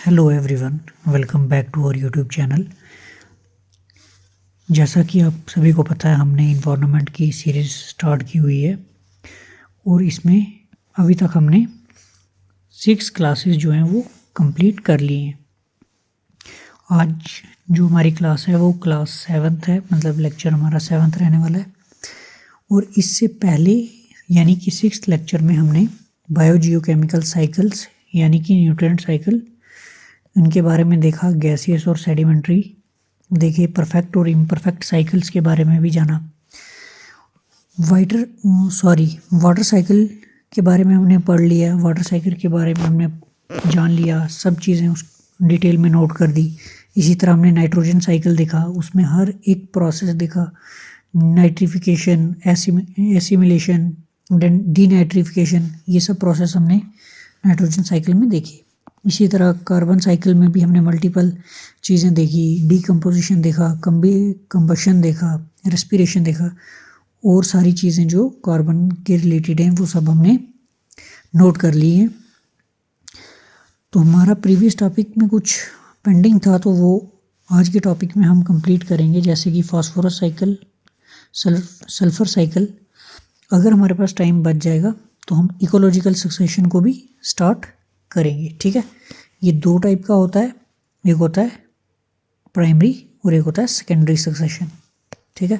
Hello everyone, welcome back to our YouTube channel. जैसा कि आप सभी को पता है, हमने इन्वायरमेंट की सीरीज़ स्टार्ट की हुई है और इसमें अभी तक हमने 6 क्लासेस जो हैं वो कंप्लीट कर ली हैं। आज जो हमारी क्लास है वो क्लास 7th है, मतलब लेक्चर हमारा 7th रहने वाला है। और इससे पहले यानी कि 6th लेक्चर में हमने बायोजियोकेमिकल साइकिल्स यानी कि न्यूट्रिएंट साइकिल इनके बारे में देखा, गैसियस और सेडिमेंट्री देखे, परफेक्ट और इम्परफेक्ट साइकिल्स के बारे में भी जाना। वाटर साइकिल के बारे में हमने पढ़ लिया, वाटर साइकिल के बारे में हमने जान लिया, सब चीज़ें उस डिटेल में नोट कर दी। इसी तरह हमने नाइट्रोजन साइकिल देखा, उसमें हर एक प्रोसेस देखा, नाइट्रिफिकेशन, एसिमिलेशन, डीनाइट्रिफिकेशन, ये सब प्रोसेस हमने नाइट्रोजन साइकिल में देखे। इसी तरह कार्बन साइकिल में भी हमने मल्टीपल चीज़ें देखी, डीकम्पोजिशन देखा, कंबशन देखा, रेस्पिरेशन देखा, और सारी चीज़ें जो कार्बन के रिलेटेड हैं वो सब हमने नोट कर ली हैं। तो हमारा प्रीवियस टॉपिक में कुछ पेंडिंग था, तो वो आज के टॉपिक में हम कंप्लीट करेंगे, जैसे कि फास्फोरस साइकिल, सल्फर साइकिल। अगर हमारे पास टाइम बच जाएगा तो हम इकोलॉजिकल सक्सेशन को भी स्टार्ट करेंगे। ठीक है, ये दो टाइप का होता है, एक होता है प्राइमरी और एक होता है सेकेंडरी सक्सेशन। ठीक है,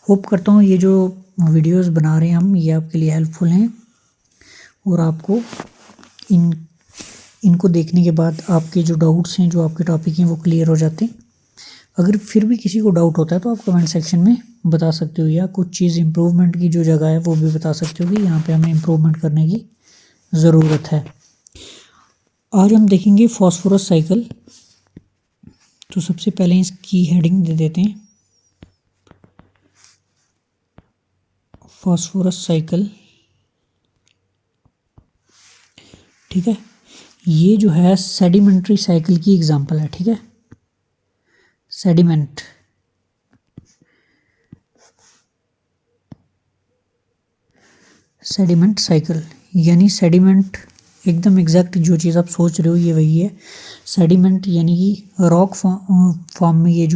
होप करता हूँ ये जो वीडियोस बना रहे हैं हम, ये आपके लिए हेल्पफुल हैं और आपको इनको देखने के बाद आपके जो डाउट्स हैं, जो आपके टॉपिक हैं, वो क्लियर हो जाते हैं। अगर फिर भी किसी को डाउट होता है तो आप कमेंट सेक्शन में बता सकते हो, या कुछ चीज़ इम्प्रूवमेंट की जो जगह है वो भी बता सकते हो कि यहाँ पे हमें इम्प्रूवमेंट करने की ज़रूरत है। आज हम देखेंगे फास्फोरस साइकिल। तो सबसे पहले इसकी हेडिंग दे देते हैं, फास्फोरस साइकिल। ठीक है, ये जो है सेडिमेंट्री साइकिल की एग्जांपल है। ठीक है, सेडिमेंट साइकिल यानी सेडिमेंट, एकदम एग्जैक्ट जो चीज़ आप सोच रहे हो ये वही है। सेडिमेंट यानी कि रॉक फॉर्म में ये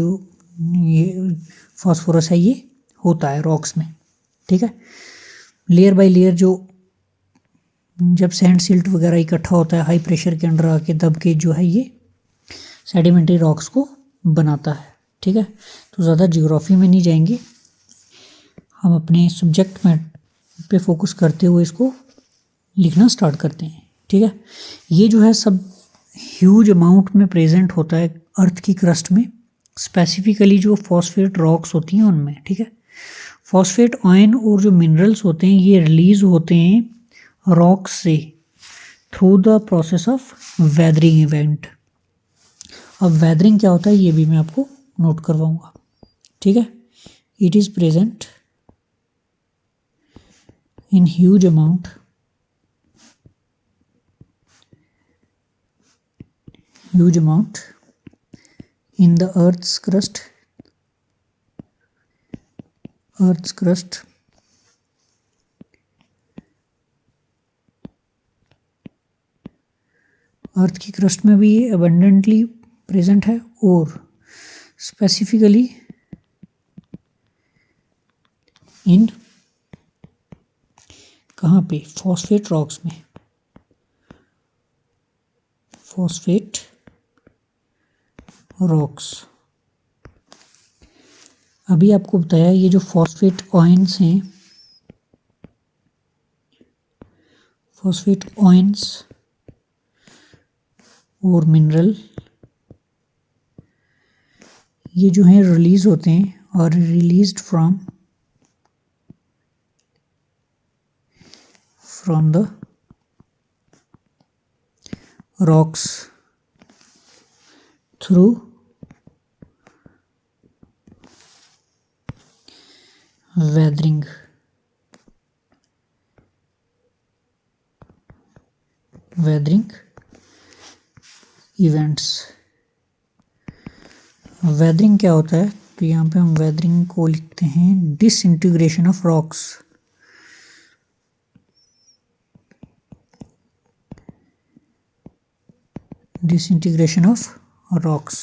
फास्फोरस है ये होता है रॉक्स में। ठीक है, लेयर बाय लेयर जो जब सैंड सिल्ट वगैरह इकट्ठा होता है हाई प्रेशर के अंडर आके दब के जो है ये सेडिमेंट्री रॉक्स को बनाता है। ठीक है, तो ज़्यादा जियोग्राफी में नहीं जाएंगे, हम अपने सब्जेक्ट में पे फोकस करते हुए इसको लिखना स्टार्ट करते हैं। ठीक है, ये जो है सब ह्यूज अमाउंट में प्रेजेंट होता है अर्थ की क्रस्ट में, स्पेसिफिकली जो फॉस्फेट रॉक्स होती हैं उनमें। ठीक है, फॉस्फेट आयन और जो मिनरल्स होते हैं ये रिलीज होते हैं रॉक्स से through the process of weathering event. अब वेदरिंग क्या होता है ये भी मैं आपको नोट करवाऊंगा। ठीक है, it is present in huge amount in the earth's crust अर्थ की क्रस्ट में भी ये अबंडेंटली प्रेजेंट है, और स्पेसिफिकली इन कहाँ पे, फॉस्फेट रॉक्स में, फॉस्फेट रॉक्स। अभी आपको बताया ये जो फॉस्फेट आयंस हैं, फॉस्फेट आयंस और मिनरल ये जो हैं रिलीज होते हैं और released from the rocks through weathering events। Weathering क्या होता है, तो यहाँ पे हम वेदरिंग को लिखते हैं disintegration of rocks. Disintegration of rocks.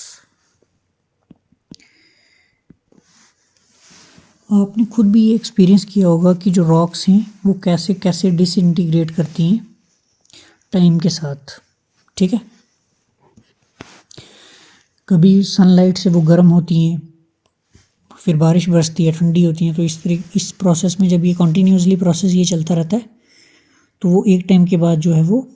आपने खुद भी ये एक्सपीरियंस किया होगा कि जो रॉक्स हैं वो कैसे कैसे डिसइंटीग्रेट करती हैं टाइम के साथ, ठीक है। कभी सनलाइट से वो गर्म होती हैं, फिर बारिश बरसती है, ठंडी होती हैं। तो इस प्रोसेस में जब ये कॉन्टीन्यूसली प्रोसेस ये चलता रहता है तो वो एक टाइम के बाद जो है वो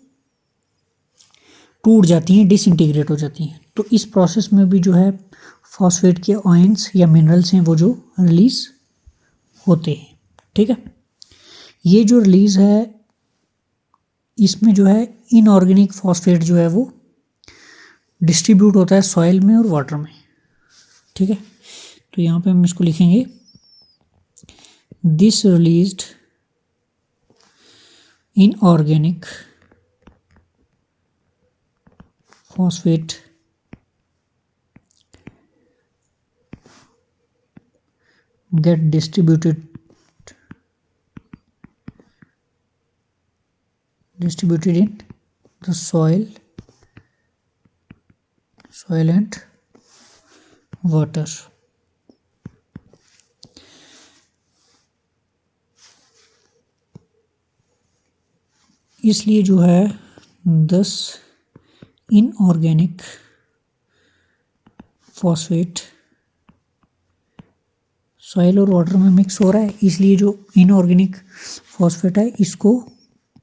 टूट जाती हैं, डिसइंटीग्रेट हो जाती हैं। तो इस प्रोसेस में भी जो है फॉस्फेट के आयंस या मिनरल्स हैं वो जो रिलीज़ होते हैं, ठीक है। ये जो रिलीज़ है इसमें जो है इनऑर्गेनिक फॉस्फेट जो है वो डिस्ट्रीब्यूट होता है सॉइल में और वाटर में, ठीक है। तो यहाँ पे हम इसको लिखेंगे, this released inorganic phosphate get distributed in the soil and water। इसलिए जो है 10 इनऑर्गेनिक फॉस्फेट सॉइल और वाटर में मिक्स हो रहा है। इसलिए जो इनऑर्गेनिक फॉस्फेट है इसको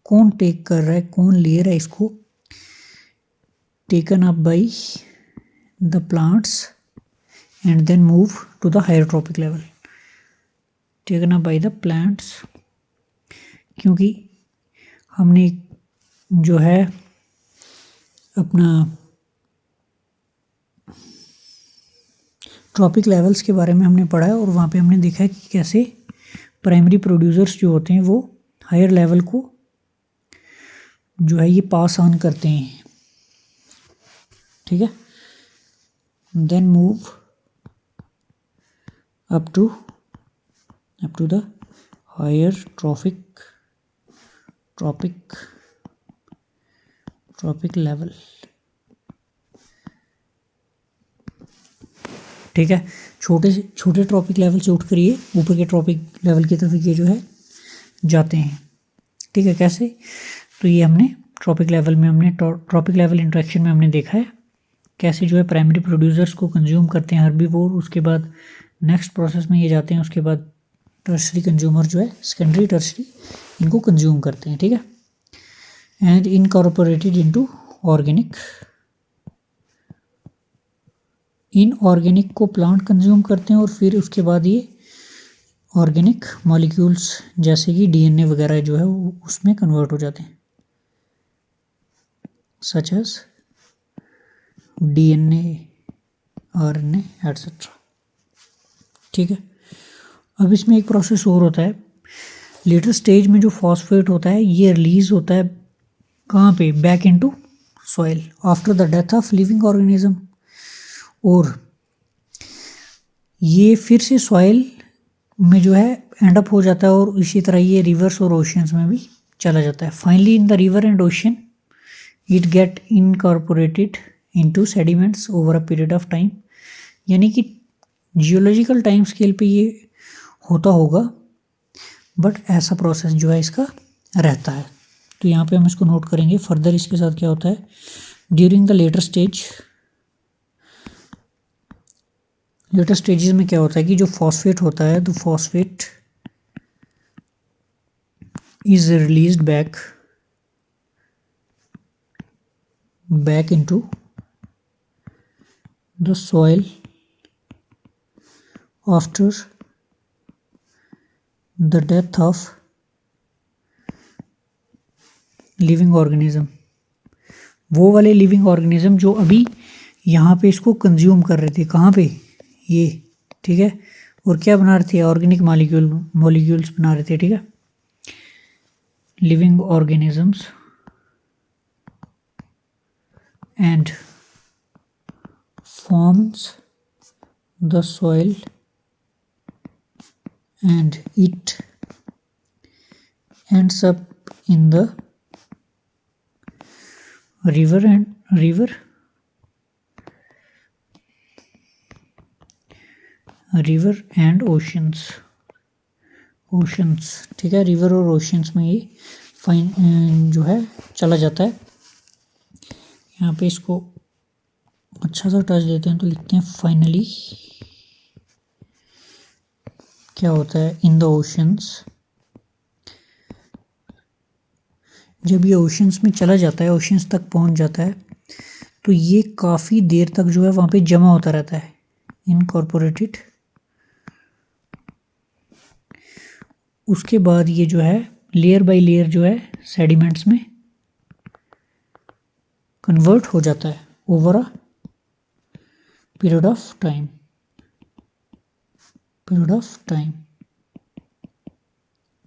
कौन टेक कर रहा है, कौन ले रहा है इसको, taken up by the plants and then move to the higher trophic level. Taken up by the plants, क्योंकि हमने जो है अपना ट्रॉपिक लेवल्स के बारे में हमने पढ़ा है और वहाँ पे हमने देखा है कि कैसे प्राइमरी प्रोड्यूसर्स जो होते हैं वो हायर लेवल को जो है ये पास ऑन करते हैं, ठीक है। Then move up to the higher trophic level, ठीक है। छोटे ट्रॉपिक लेवल से उठकर ये ऊपर के ट्रॉपिक लेवल की तरफ ये जो है जाते हैं, ठीक है। कैसे, तो ये हमने ट्रॉपिक लेवल इंटरेक्शन में हमने देखा है कैसे जो है प्राइमरी प्रोड्यूसर्स को कंज्यूम करते हैं हर्बीवोर, उसके बाद नेक्स्ट प्रोसेस में ये जाते हैं, उसके बाद टर्शरी कंज्यूमर जो है सेकेंडरी टर्शरी इनको कंज्यूम करते हैं, ठीक है। And incorporated into organic, inorganic को प्लांट कंज्यूम करते हैं और फिर उसके बाद ये ऑर्गेनिक मॉलिक्यूल्स जैसे कि डीएनए वगैरह जो है वो उसमें कन्वर्ट हो जाते हैं, such as DNA, RNA etcetera, ठीक है। अब इसमें एक प्रोसेस और होता है, लेटर स्टेज में जो फॉस्फेट होता है ये रिलीज होता है कहाँ पे, back into soil after the death of living organism, और ये फिर से सॉइल में जो है एंड अप हो जाता है और इसी तरह ये रिवर्स और ओशियंस में भी चला जाता है। Finally in the river and ocean it get incorporated into sediments over a period of time, यानी कि जियोलॉजिकल टाइम स्केल पे ये होता होगा, बट ऐसा प्रोसेस जो है इसका रहता है। तो यहाँ पे हम इसको नोट करेंगे। फर्दर इसके साथ क्या होता है, ड्यूरिंग द लेटर स्टेजेस में क्या होता है कि जो फॉस्फेट होता है, तो phosphate is released back into the soil after the death of living organism. वो वाले लिविंग ऑर्गेनिज्म जो अभी यहाँ पे इसको कंज्यूम कर रहे थे, कहाँ पे, ये, ठीक है, और क्या बना रहे थे, ऑर्गेनिक मॉलिक्यूल्स बना रहे थे, ठीक है। Living organisms and forms the soil and it ends up in the river river and oceans, ठीक है, रिवर और ओशंस में ये फाइन जो है चला जाता है। यहाँ पे इसको अच्छा सा टच देते हैं तो लिखते हैं फाइनली क्या होता है इन द ओशंस। जब ये ओशंस में चला जाता है, ओशंस तक पहुंच जाता है, तो ये काफ़ी देर तक जो है वहाँ पे जमा होता रहता है, इनकॉर्पोरेटेड। उसके बाद ये जो है लेयर बाय लेयर जो है सेडिमेंट्स में कन्वर्ट हो जाता है over a period of time,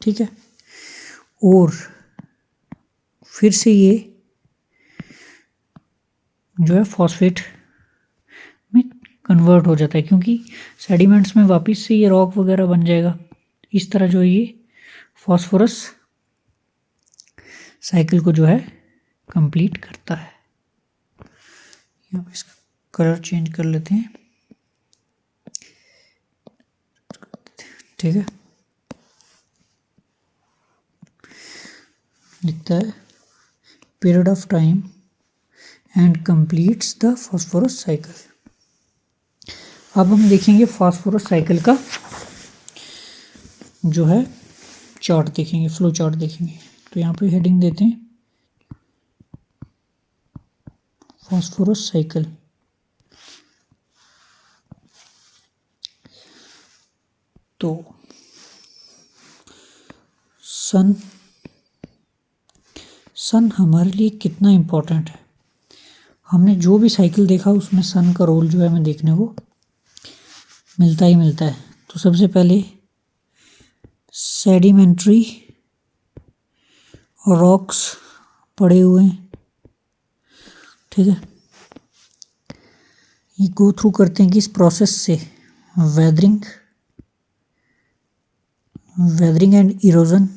ठीक है। और फिर से ये जो है फॉस्फेट में कन्वर्ट हो जाता है, क्योंकि सेडिमेंट्स में वापस से ये रॉक वगैरह बन जाएगा। इस तरह जो ये फॉस्फोरस साइकिल को जो है कंप्लीट करता है। यहाँ पे इसका कलर चेंज कर लेते हैं, ठीक है। लिखता है period of time and completes the phosphorus cycle. अब हम देखेंगे फॉस्फोरस साइकिल का जो है चार्ट देखेंगे, फ्लो चार्ट देखेंगे। तो यहाँ पे हेडिंग देते हैं फॉस्फोरस साइकिल। तो सन हमारे लिए कितना इम्पोर्टेंट है, हमने जो भी साइकिल देखा उसमें सन का रोल जो है हमें देखने को मिलता है। तो सबसे पहले सेडिमेंट्री रॉक्स पड़े हुए हैं, ठीक है। ये गो थ्रू करते हैं कि इस प्रोसेस से वेदरिंग एंड इरोजन,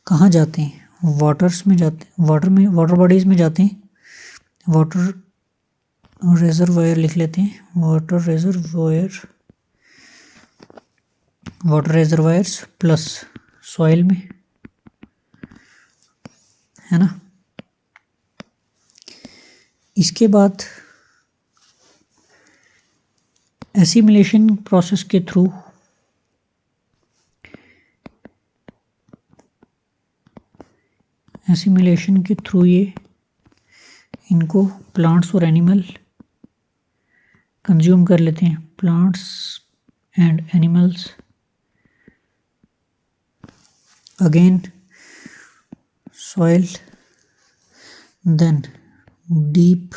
कहाँ जाते हैं, वाटर्स में जाते हैं, वाटर बॉडीज में जाते हैं। वाटर रेजर्वायर लिख लेते हैं, वाटर रेजर्वायर्स प्लस सॉइल में, है ना। इसके बाद एसिमिलेशन प्रोसेस के थ्रू ये इनको प्लांट्स और एनिमल कंज्यूम कर लेते हैं। Plants and animals again soil, then deep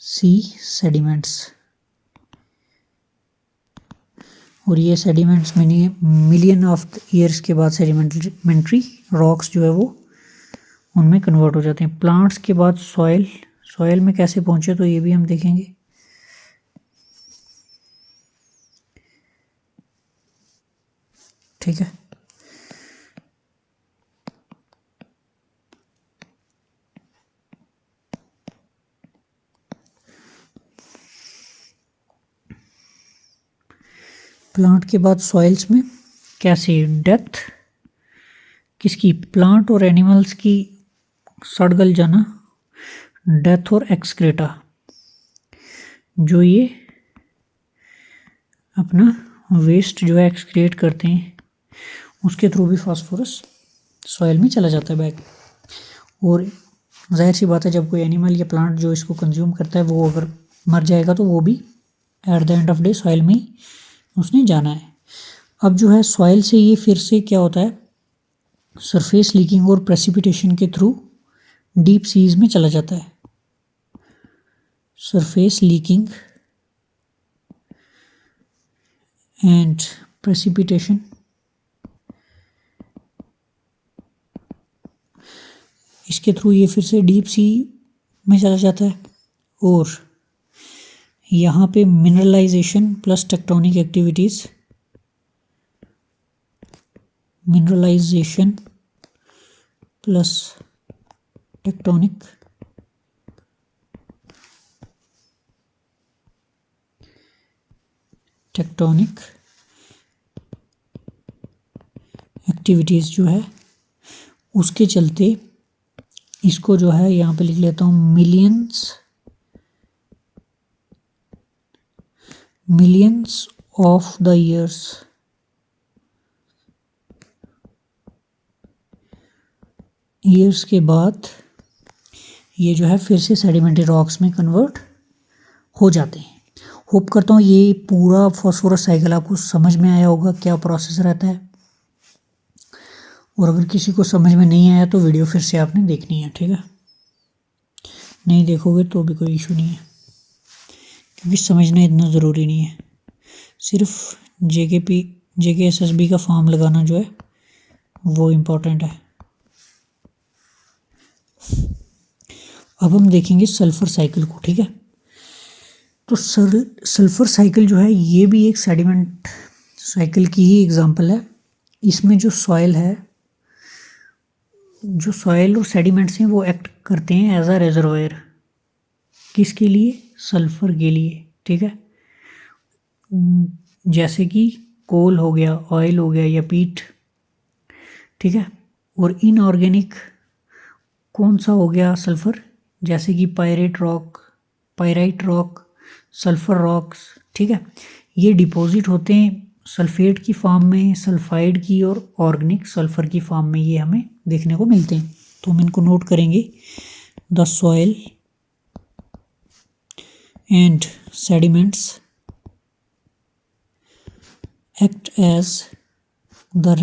sea sediments, और ये सेडिमेंट्स मिलियन ऑफ ईयर्स के बाद सेडिमेंट्री रॉक्स जो है वो उनमें कन्वर्ट हो जाते हैं। प्लांट्स के बाद सॉइल में कैसे पहुंचे तो ये भी हम देखेंगे। ठीक है, प्लांट के बाद सॉइल्स में कैसे डेथ किसकी, प्लांट और एनिमल्स की सड़ गल जाना, डेथ और एक्सक्रेटा जो ये अपना वेस्ट जो है एक्सक्रेट करते हैं, उसके थ्रू भी फास्फोरस सॉइल में चला जाता है बैक। और जाहिर सी बात है जब कोई एनिमल या प्लांट जो इसको कंज्यूम करता है वो अगर मर जाएगा तो वो भी at the end of day soil में ही उसने जाना है। अब जो है सॉइल से ये फिर से क्या होता है, सरफेस लीकिंग और प्रेसिपिटेशन के थ्रू डीप सीज में चला जाता है। सरफेस लीकिंग एंड प्रेसिपिटेशन, इसके थ्रू ये फिर से डीप सी में चला जाता है। और यहाँ पे mineralisation plus tectonic activities, mineralisation plus tectonic activities जो है उसके चलते इसको जो है यहाँ पे लिख लेता हूँ मिलियंस ऑफ द ईयर्स के बाद ये जो है फिर से सेडिमेंट्री रॉक्स में कन्वर्ट हो जाते हैं। होप करता हूँ ये पूरा फॉस्फोरस साइकिल आपको समझ में आया होगा, क्या प्रोसेस रहता है। और अगर किसी को समझ में नहीं आया तो वीडियो फिर से आपने देखनी है, ठीक है। नहीं देखोगे तो भी कोई इशू नहीं है, क्योंकि समझना इतना ज़रूरी नहीं है। सिर्फ JKSSB का फॉर्म लगाना जो है वो इम्पोर्टेंट है। अब हम देखेंगे सल्फर साइकिल को, ठीक है। तो सल्फर साइकिल जो है ये भी एक सेडिमेंट साइकिल की ही एग्जांपल है। इसमें जो सॉइल और सेडिमेंट्स हैं वो एक्ट करते हैं एज अ रिजर्वायर। किसके लिए? सल्फर के लिए, ठीक है। जैसे कि कोल हो गया, ऑयल हो गया या पीट, ठीक है। और इनऑर्गेनिक कौन सा हो गया? सल्फर, जैसे कि पाइराइट रॉक, सल्फर रॉक्स, ठीक है। ये डिपॉजिट होते हैं सल्फेट की फॉर्म में, सल्फाइड की और ऑर्गेनिक सल्फर की फॉर्म में, ये हमें देखने को मिलते हैं। तो हम इनको नोट करेंगे। The soil and sediments act as the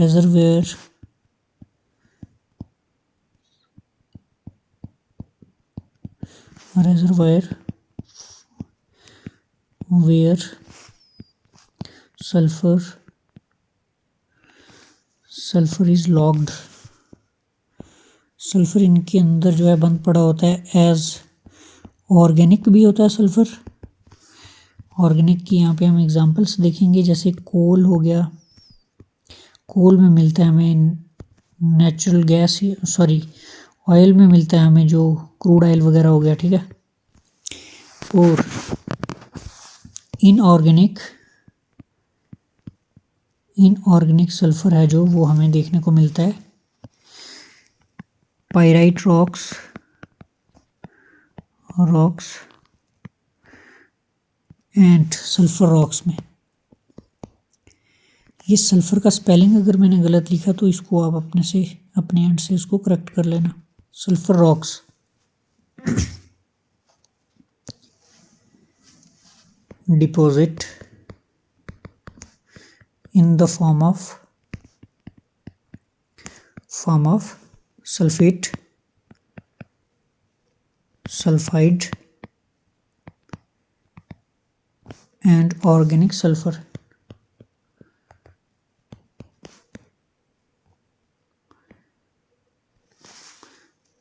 reservoir where sulfur is locked। Sulfur इनके अंदर जो है बंद पड़ा होता है। एज ऑर्गेनिक भी होता है सल्फर। ऑर्गेनिक की यहाँ पे हम एग्जांपल्स देखेंगे, जैसे कोल हो गया। कोल में मिलता है हमें नेचुरल गैस, ऑयल में मिलता है हमें जो क्रूड ऑयल वगैरह हो गया, ठीक है। और इनऑर्गेनिक सल्फर है जो वो हमें देखने को मिलता है pyrite rocks and sulphur rocks में। ये सल्फर का स्पेलिंग अगर मैंने गलत लिखा तो इसको आप अपने एंड से इसको करेक्ट कर लेना। Sulphur rocks deposit in the form of sulfate, sulfide and organic sulfur।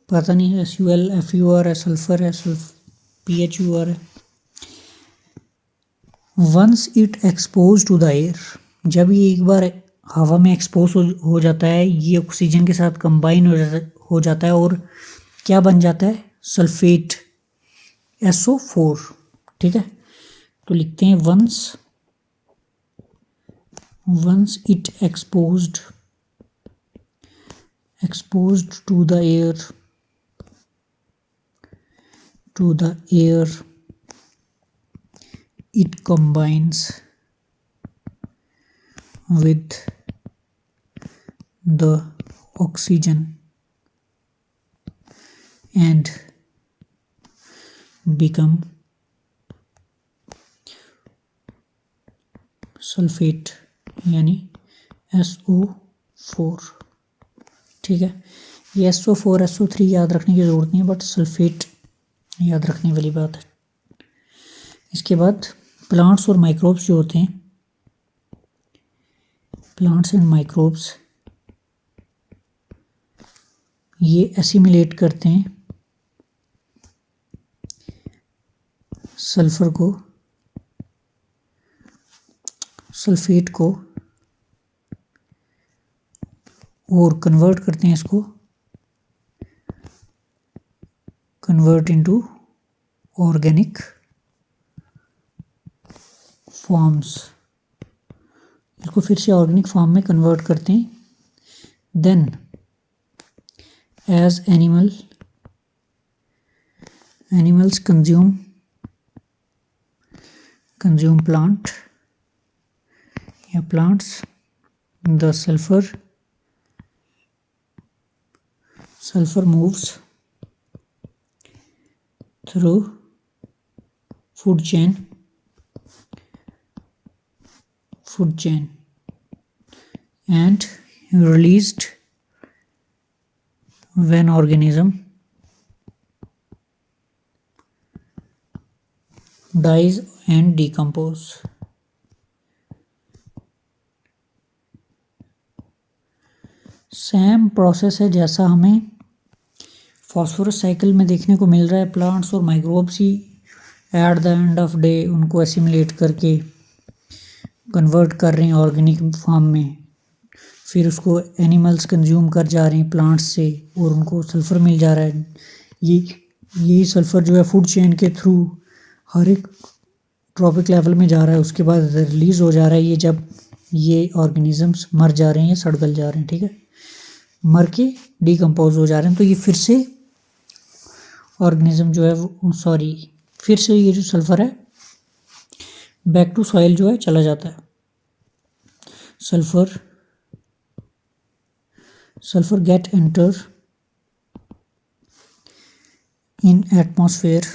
पता नहीं है SUL FUR है, सल्फर है, PHUR है। Once it expose to the air, जब ये एक बार हवा में एक्सपोज हो जाता है, ये ऑक्सीजन के साथ कंबाइन हो जाता है और क्या बन जाता है? सल्फेट, SO4, ठीक है। तो लिखते हैं once it exposed to the air it combines with the oxygen and become sulfate यानी SO4, ठीक है। ये SO4 SO3 याद रखने की ज़रूरत नहीं है, बट सल्फेट याद रखने वाली बात है। इसके बाद प्लांट्स और माइक्रोब्स जो होते हैं, प्लांट्स एंड माइक्रोब्स ये एसिमिलेट करते हैं सल्फेट को और कन्वर्ट करते हैं इसको कन्वर्ट इनटू ऑर्गेनिक फॉर्म्स, इसको फिर से ऑर्गेनिक फॉर्म में कन्वर्ट करते हैं. Then as animals consume plant या plants, the sulfur moves through food chain and released when organism dies and decompose. Same process है जैसा हमें फॉस्फोरस साइकिल में देखने को मिल रहा है. प्लांट्स और microbes he at the end of day उनको एसिमिलेट करके कन्वर्ट कर रहे हैं ऑर्गेनिक फॉर्म में, फिर उसको एनिमल्स कंज्यूम कर जा रहे हैं प्लांट्स से और उनको सल्फ़र मिल जा रहा है. यही सल्फ़र जो है फूड चेन के थ्रू हर एक ट्रॉपिक लेवल में जा रहा है, उसके बाद रिलीज़ हो जा रहा है. ये जब ये ऑर्गेनिजम्स मर जा रहे हैं या सड़गल जा रहे हैं, ठीक है, मर के डिकम्पोज हो जा रहे हैं, तो ये फिर से ऑर्गेनिज्म जो है फिर से ये जो सल्फ़र है बैक टू सॉइल जो है चला जाता है. Sulfur get enter in atmosphere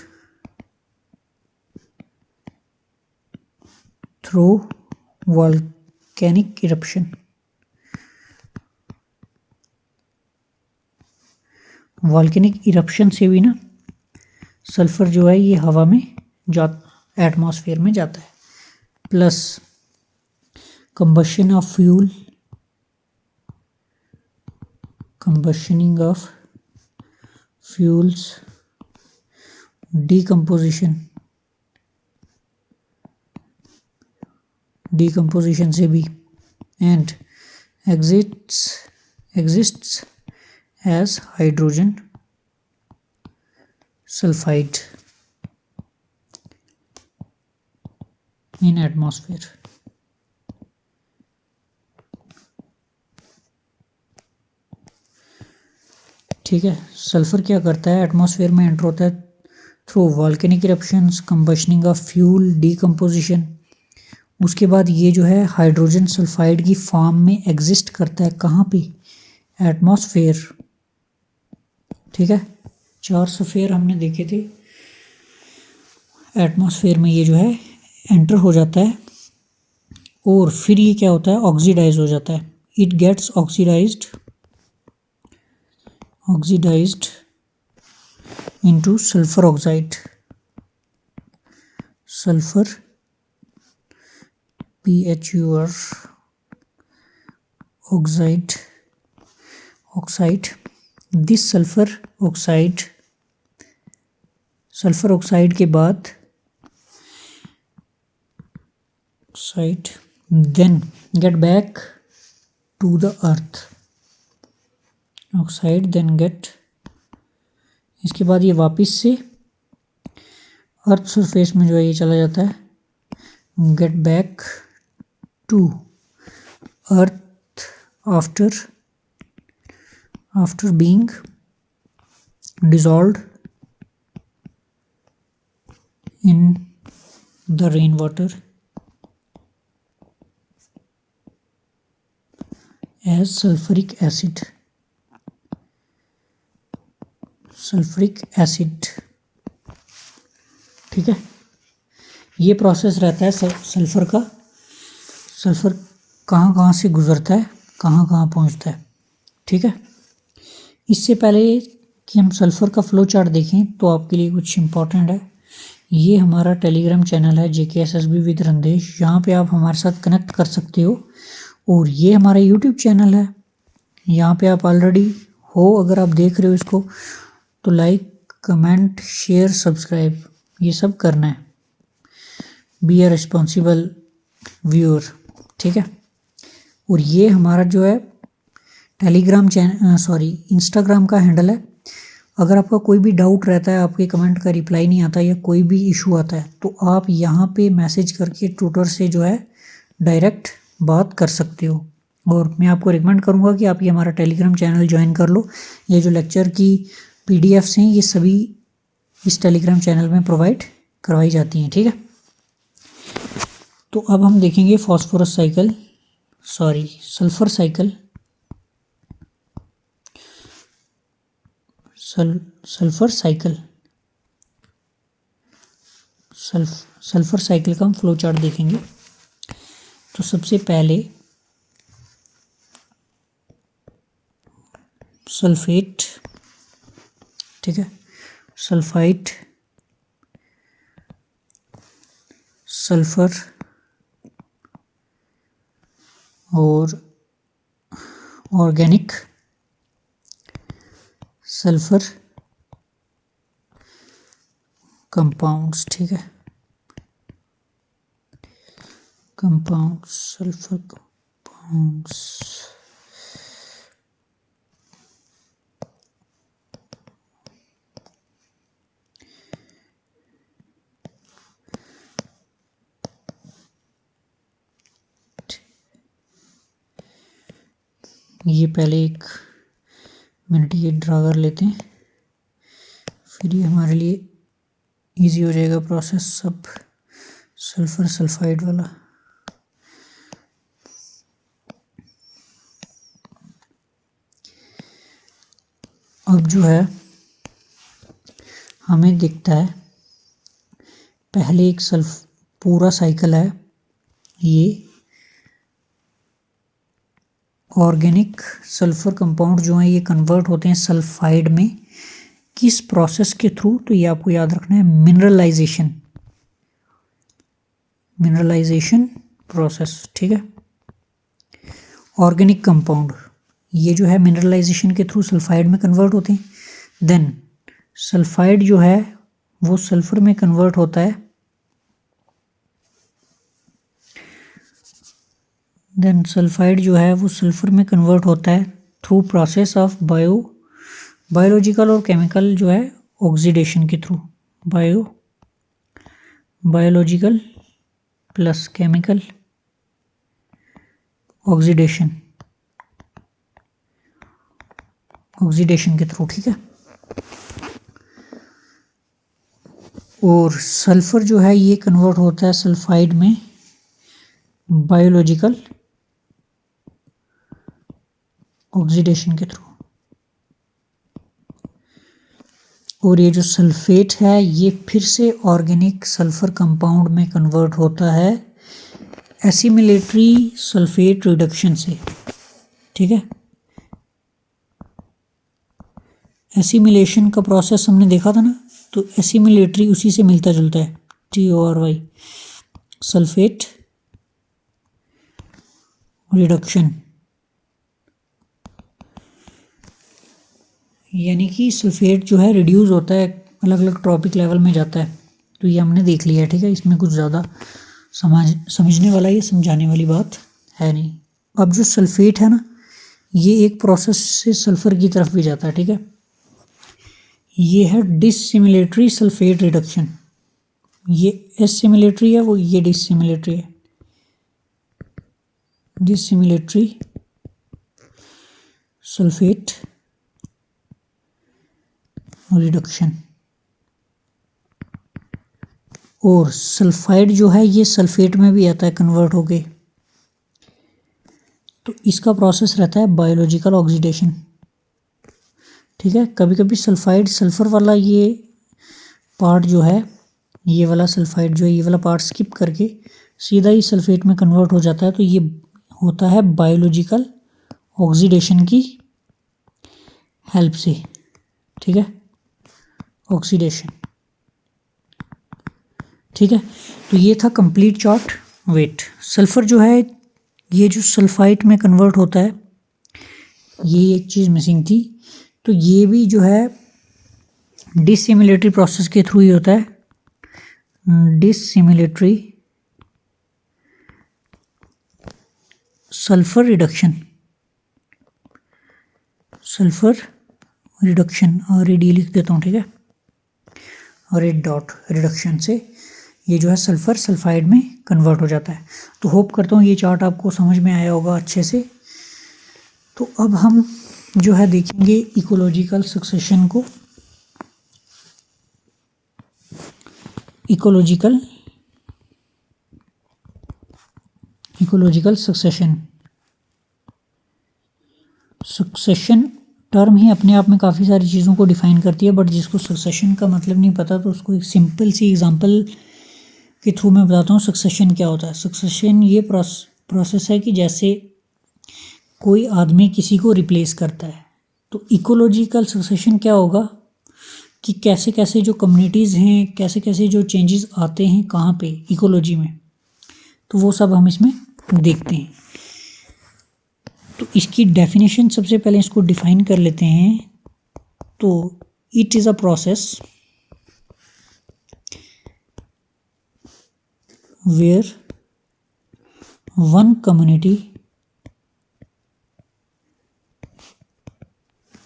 through volcanic eruption. Volcanic eruption से भी ना सल्फ़र जो है ये हवा में एटमॉस्फेयर में जाता है. Plus combustioning of fuels, decomposition से भी, and exists as hydrogen sulfide in atmosphere. ठीक है, सल्फ़र क्या करता है, एटमॉस्फेयर में एंटर होता है through volcanic eruptions, combustioning of fuel, decomposition. उसके बाद ये जो है हाइड्रोजन सल्फाइड की फॉर्म में एग्जिस्ट करता है. कहाँ पे, एटमॉस्फेयर. ठीक है, 4 स्फीयर हमने देखे थे. एटमॉस्फेयर में ये जो है एंटर हो जाता है और फिर ये क्या होता है, ऑक्सीडाइज हो जाता है. It gets oxidised into sulfur oxide, sulfur PHUR oxide. This sulfur oxide के बाद then get back to the earth. Oxide then get, इसके बाद ये वापस से अर्थ सरफेस में जो है ये चला जाता है. Get back to earth after being dissolved in the rain water as sulfuric acid. ठीक है, ये प्रोसेस रहता है सल्फ़र का. सल्फ़र कहाँ से गुज़रता है, कहाँ पहुँचता है. ठीक है, इससे पहले कि हम सल्फ़र का फ्लो चार्ट देखें तो आपके लिए कुछ इम्पोर्टेंट है. ये हमारा टेलीग्राम चैनल है JKSSB विद रंदेश, यहाँ पे आप हमारे साथ कनेक्ट कर सकते हो. और ये हमारा यूट्यूब चैनल है, यहाँ पे आप ऑलरेडी हो. अगर आप देख रहे हो इसको तो लाइक, कमेंट, शेयर, सब्सक्राइब ये सब करना है. Be a responsible viewer. ठीक है, और ये हमारा जो है टेलीग्राम इंस्टाग्राम का हैंडल है अगर आपका कोई भी डाउट रहता है, आपके कमेंट का रिप्लाई नहीं आता या कोई भी इशू आता है, तो आप यहाँ पे मैसेज करके ट्यूटर से जो है डायरेक्ट बात कर सकते हो। और मैं आपको रिकमेंड करूँगा कि आप ये हमारा टेलीग्राम चैनल ज्वाइन कर लो। ये जो लेक्चर की PDFs हैं ये सभी इस टेलीग्राम चैनल में प्रोवाइड करवाई जाती हैं, ठीक है। तो अब हम देखेंगे सल्फर साइकिल, सल्फर साइकिल का हम फ्लो चार्ट देखेंगे। तो सबसे पहले सल्फेट, ठीक है, सल्फाइट, सल्फर और ऑर्गेनिक सल्फर कंपाउंड्स, ठीक है, कंपाउंड्स, सल्फर कंपाउंड्स। ये पहले 1 मिनट ये ड्रा कर लेते हैं, फिर ये हमारे लिए इजी हो जाएगा प्रोसेस सब सल्फर सल्फाइड वाला। अब जो है हमें दिखता है पहले एक पूरा साइकिल है, ये ऑर्गेनिक सल्फर कंपाउंड जो हैं ये कन्वर्ट होते हैं सल्फाइड में, किस प्रोसेस के थ्रू, तो ये आपको याद रखना है, मिनरलाइजेशन प्रोसेस, ठीक है। ऑर्गेनिक कंपाउंड ये जो है मिनरलाइजेशन के थ्रू सल्फाइड में कन्वर्ट होते हैं। देन सल्फाइड जो है वो सल्फर में कन्वर्ट होता है। देन सल्फाइड जो है वो सल्फर में कन्वर्ट होता है थ्रू प्रोसेस ऑफ बायोलॉजिकल और केमिकल जो है ऑक्सीडेशन के through, biological plus chemical oxidation के थ्रू, ठीक है। और सल्फर जो है ये कन्वर्ट होता है सल्फाइड में बायोलॉजिकल ऑक्सीडेशन के थ्रू। और ये जो सल्फेट है ये फिर से ऑर्गेनिक सल्फर कंपाउंड में कन्वर्ट होता है एसिमिलेटरी सल्फेट रिडक्शन से, ठीक है। एसिमिलेशन का प्रोसेस हमने देखा था ना, तो एसिमिलेटरी उसी से मिलता जुलता है, TORY, सल्फेट रिडक्शन, यानी कि सल्फेट जो है रिड्यूस होता है, अलग अलग ट्रॉपिक लेवल में जाता है। तो ये हमने देख लिया है, ठीक है, इसमें कुछ ज़्यादा समझने वाला या समझाने वाली बात है नहीं। अब जो सल्फेट है ना, ये एक प्रोसेस से सल्फर की तरफ भी जाता है, ठीक है। ये है डिसिमिलेटरी सल्फेट रिडक्शन, ये एसिमिलेटरी है, वो ये डिसिमिलेटरी है, डिसिमिलेटरी सल्फेट रिडक्शन। और सल्फाइड जो है ये सल्फेट में भी आता है कन्वर्ट होके, तो इसका प्रोसेस रहता है बायोलॉजिकल ऑक्सीडेशन, ठीक है। कभी कभी सल्फाइड सल्फर वाला ये पार्ट जो है, ये वाला सल्फाइड जो है ये वाला पार्ट स्किप करके सीधा ही सल्फेट में कन्वर्ट हो जाता है, तो ये होता है बायोलॉजिकल ऑक्सीडेशन की हेल्प से, ठीक है, ऑक्सीडेशन, ठीक है। तो ये था कंप्लीट चार्ट। वेट सल्फर जो है ये जो सल्फाइट में कन्वर्ट होता है, ये एक चीज़ मिसिंग थी, तो ये भी जो है डिसिमिलेटरी प्रोसेस के थ्रू ही होता है, डिसिमिलेटरी सल्फर रिडक्शन, RED लिख देता हूँ, ठीक है, रेड डॉट रिडक्शन से ये जो है सल्फर सल्फाइड में कन्वर्ट हो जाता है। तो होप करता हूँ ये चार्ट आपको समझ में आया होगा अच्छे से। तो अब हम जो है देखेंगे इकोलॉजिकल सक्सेशन को। इकोलॉजिकल सक्सेशन टर्म ही अपने आप में काफ़ी सारी चीज़ों को डिफाइन करती है, बट जिसको सक्सेशन का मतलब नहीं पता तो उसको एक सिंपल सी एग्जांपल के थ्रू मैं बताता हूँ सक्सेशन क्या होता है। सक्सेशन ये प्रोसेस है कि जैसे कोई आदमी किसी को रिप्लेस करता है, तो इकोलॉजिकल सक्सेशन क्या होगा कि कैसे कैसे जो कम्युनिटीज़ हैं, कैसे कैसे जो चेंजेस आते हैं कहाँ पे इकोलॉजी में, तो वो सब हम इसमें देखते हैं। तो इसकी डेफिनेशन सबसे पहले इसको डिफाइन कर लेते हैं। तो it is a process where one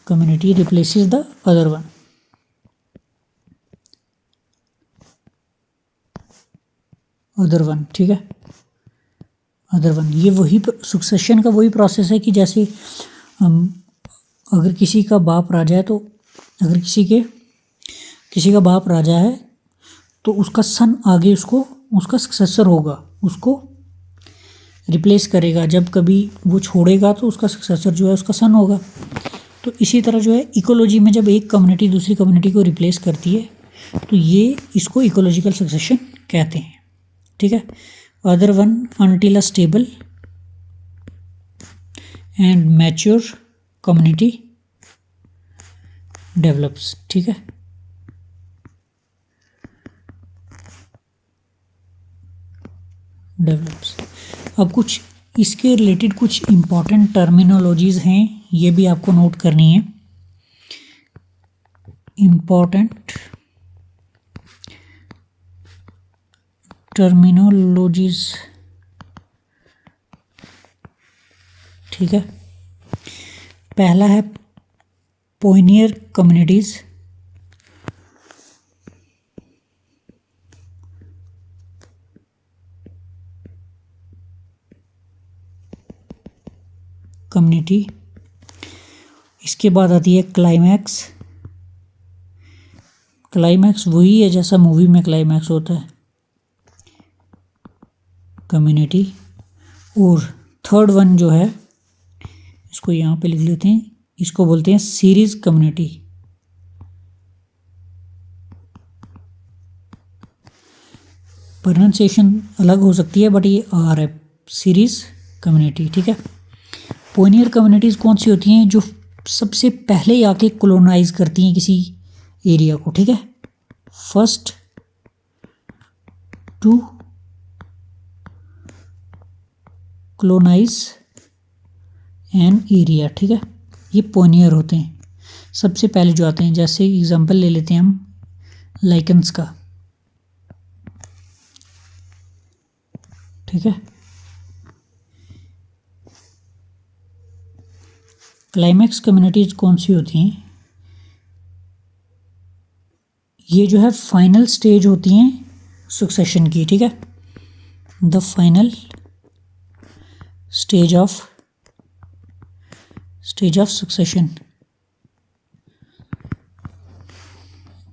community replaces the other one। ठीक है, अदर वन, ये वही सक्सेशन का वही प्रोसेस है कि जैसे अगर किसी का बाप राजा है, तो अगर किसी का बाप राजा है तो उसका सन आगे उसका सक्सेसर होगा, उसको रिप्लेस करेगा। जब कभी वो छोड़ेगा तो उसका सक्सेसर जो है उसका सन होगा। तो इसी तरह जो है इकोलॉजी में जब एक कम्युनिटी दूसरी कम्युनिटी को रिप्लेस करती है तो ये इसको इकोलॉजिकल सक्सेशन कहते हैं, ठीक है। Other one until a stable and mature community develops, ठीक है। अब कुछ इसके रिलेटेड कुछ इम्पॉर्टेंट टर्मिनोलॉजीज़ हैं, ये भी आपको नोट करनी है। इम्पॉर्टेंट टर्मिनोलॉजीज़, ठीक है। पहला है पायनियर कम्युनिटीज़, कम्युनिटी। इसके बाद आती है क्लाइमैक्स। क्लाइमैक्स वही है जैसा मूवी में क्लाइमैक्स होता है, कम्युनिटी। और थर्ड वन जो है, इसको यहाँ पे लिख लेते हैं, इसको बोलते हैं सीरीज कम्युनिटी। प्रोनाउंसिएशन अलग हो सकती है बट ये आर है, सीरीज कम्युनिटी, ठीक है। पायनियर कम्युनिटीज़ कौन सी होती हैं? जो सबसे पहले आके कॉलोनाइज करती हैं किसी एरिया को, ठीक है। First to colonise an area, ठीक है। ये पायनियर होते हैं, सबसे पहले जो आते हैं। जैसे एग्जांपल ले लेते हैं हम लाइकेंस का, ठीक है। क्लाइमैक्स कम्युनिटीज़ कौन सी होती हैं? ये जो है फाइनल स्टेज होती हैं सक्सेशन की, ठीक है। The final stage of succession.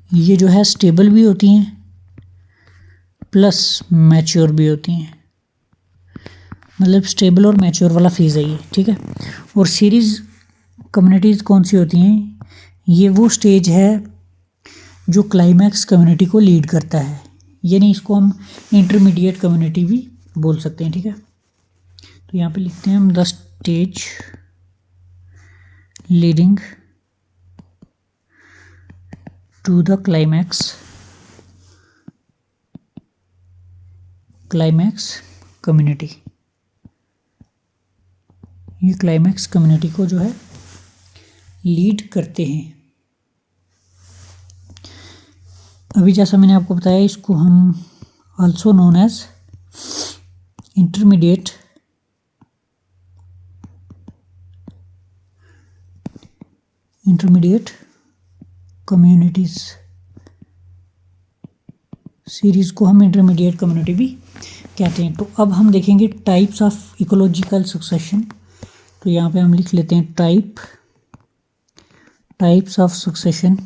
ये जो है स्टेबल भी होती हैं प्लस मैच्योर भी होती हैं, मतलब स्टेबल और मैच्योर वाला फेज़ है ये, ठीक है। और सीरीज़ कम्युनिटीज़ कौन सी होती हैं? ये वो स्टेज है जो क्लाइमैक्स कम्युनिटी को लीड करता है, यानी इसको हम इंटरमीडिएट कम्युनिटी भी बोल सकते हैं, ठीक है। तो यहाँ पे लिखते हैं हम the stage leading to the climax community. ये क्लाइमैक्स कम्युनिटी को जो है लीड करते हैं। अभी जैसा मैंने आपको बताया, इसको हम also known as intermediate communities series को हम इंटरमीडिएट कम्युनिटी भी कहते हैं। तो अब हम देखेंगे टाइप्स ऑफ इकोलॉजिकल सक्सेशन। तो यहाँ पे हम लिख लेते हैं टाइप्स ऑफ सक्सेशन।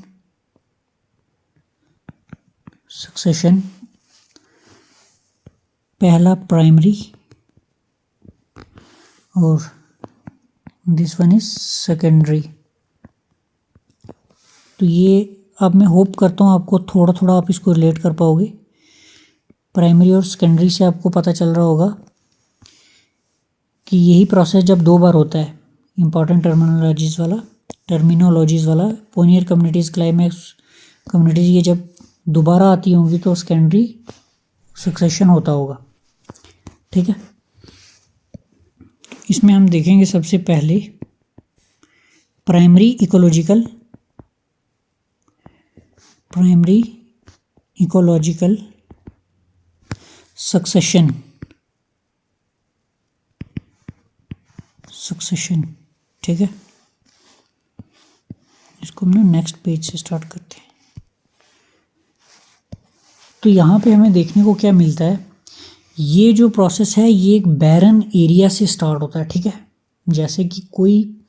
पहला प्राइमरी और दिस वन इज सेकेंडरी। तो ये अब मैं होप करता हूँ आपको थोड़ा थोड़ा आप इसको रिलेट कर पाओगे। प्राइमरी और सेकेंडरी से आपको पता चल रहा होगा कि यही प्रोसेस जब दो बार होता है, इंपॉर्टेंट टर्मिनोलॉजीज़ वाला पोनियर कम्युनिटीज़, क्लाइमैक्स कम्युनिटीज़, ये जब दोबारा आती होंगी तो सेकेंडरी सक्सेशन होता होगा। ठीक है, इसमें हम देखेंगे सबसे पहले प्राइमरी इकोलॉजिकल सक्सेशन। ठीक है, इसको हम ना नेक्स्ट पेज से स्टार्ट करते हैं। तो यहाँ पे हमें देखने को क्या मिलता है, ये जो प्रोसेस है ये एक बैरन एरिया से स्टार्ट होता है। ठीक है, जैसे कि कोई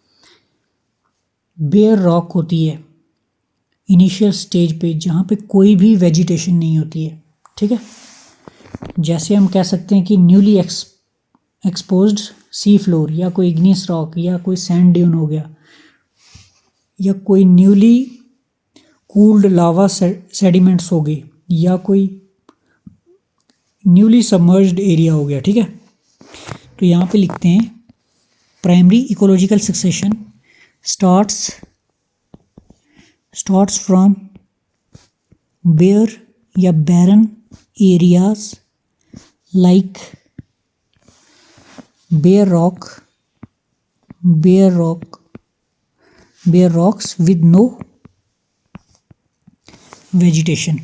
बेयर रॉक होती है इनिशियल स्टेज पे जहाँ पे कोई भी वेजिटेशन नहीं होती है। ठीक है, जैसे हम कह सकते हैं कि न्यूली एक्सपोज्ड सी फ्लोर, या कोई इग्नियस रॉक, या कोई सैंड ड्यून हो गया, या कोई न्यूली कूल्ड लावा सेडिमेंट्स हो गई, या कोई न्यूली सबमर्ज्ड एरिया हो गया। ठीक है, तो यहाँ पे लिखते हैं primary ecological succession starts from bare या barren areas like bare rocks with no vegetation.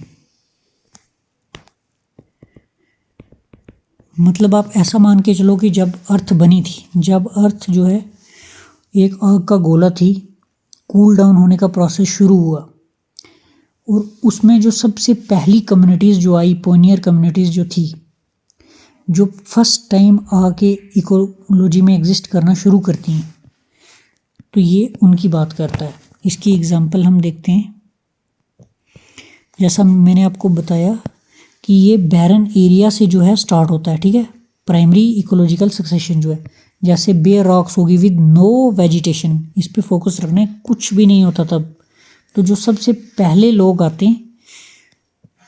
मतलब आप ऐसा मान के चलो कि जब अर्थ बनी थी, जब अर्थ जो है एक आग का गोला थी, कूल डाउन होने का प्रोसेस शुरू हुआ, और उसमें जो सबसे पहली कम्युनिटीज़ जो आई, पोनियर कम्युनिटीज़ जो थी, जो फर्स्ट टाइम आके इकोलॉजी में एग्जिस्ट करना शुरू करती हैं, तो ये उनकी बात करता है। इसकी एग्जांपल हम देखते हैं। जैसा मैंने आपको बताया कि ये बैरन एरिया से जो है स्टार्ट होता है। ठीक है, प्राइमरी इकोलॉजिकल सक्सेशन जो है, जैसे बेयर रॉक्स होगी विद नो वेजिटेशन, इस पे फोकस रखना है, कुछ भी नहीं होता तब। तो जो सबसे पहले लोग आते हैं,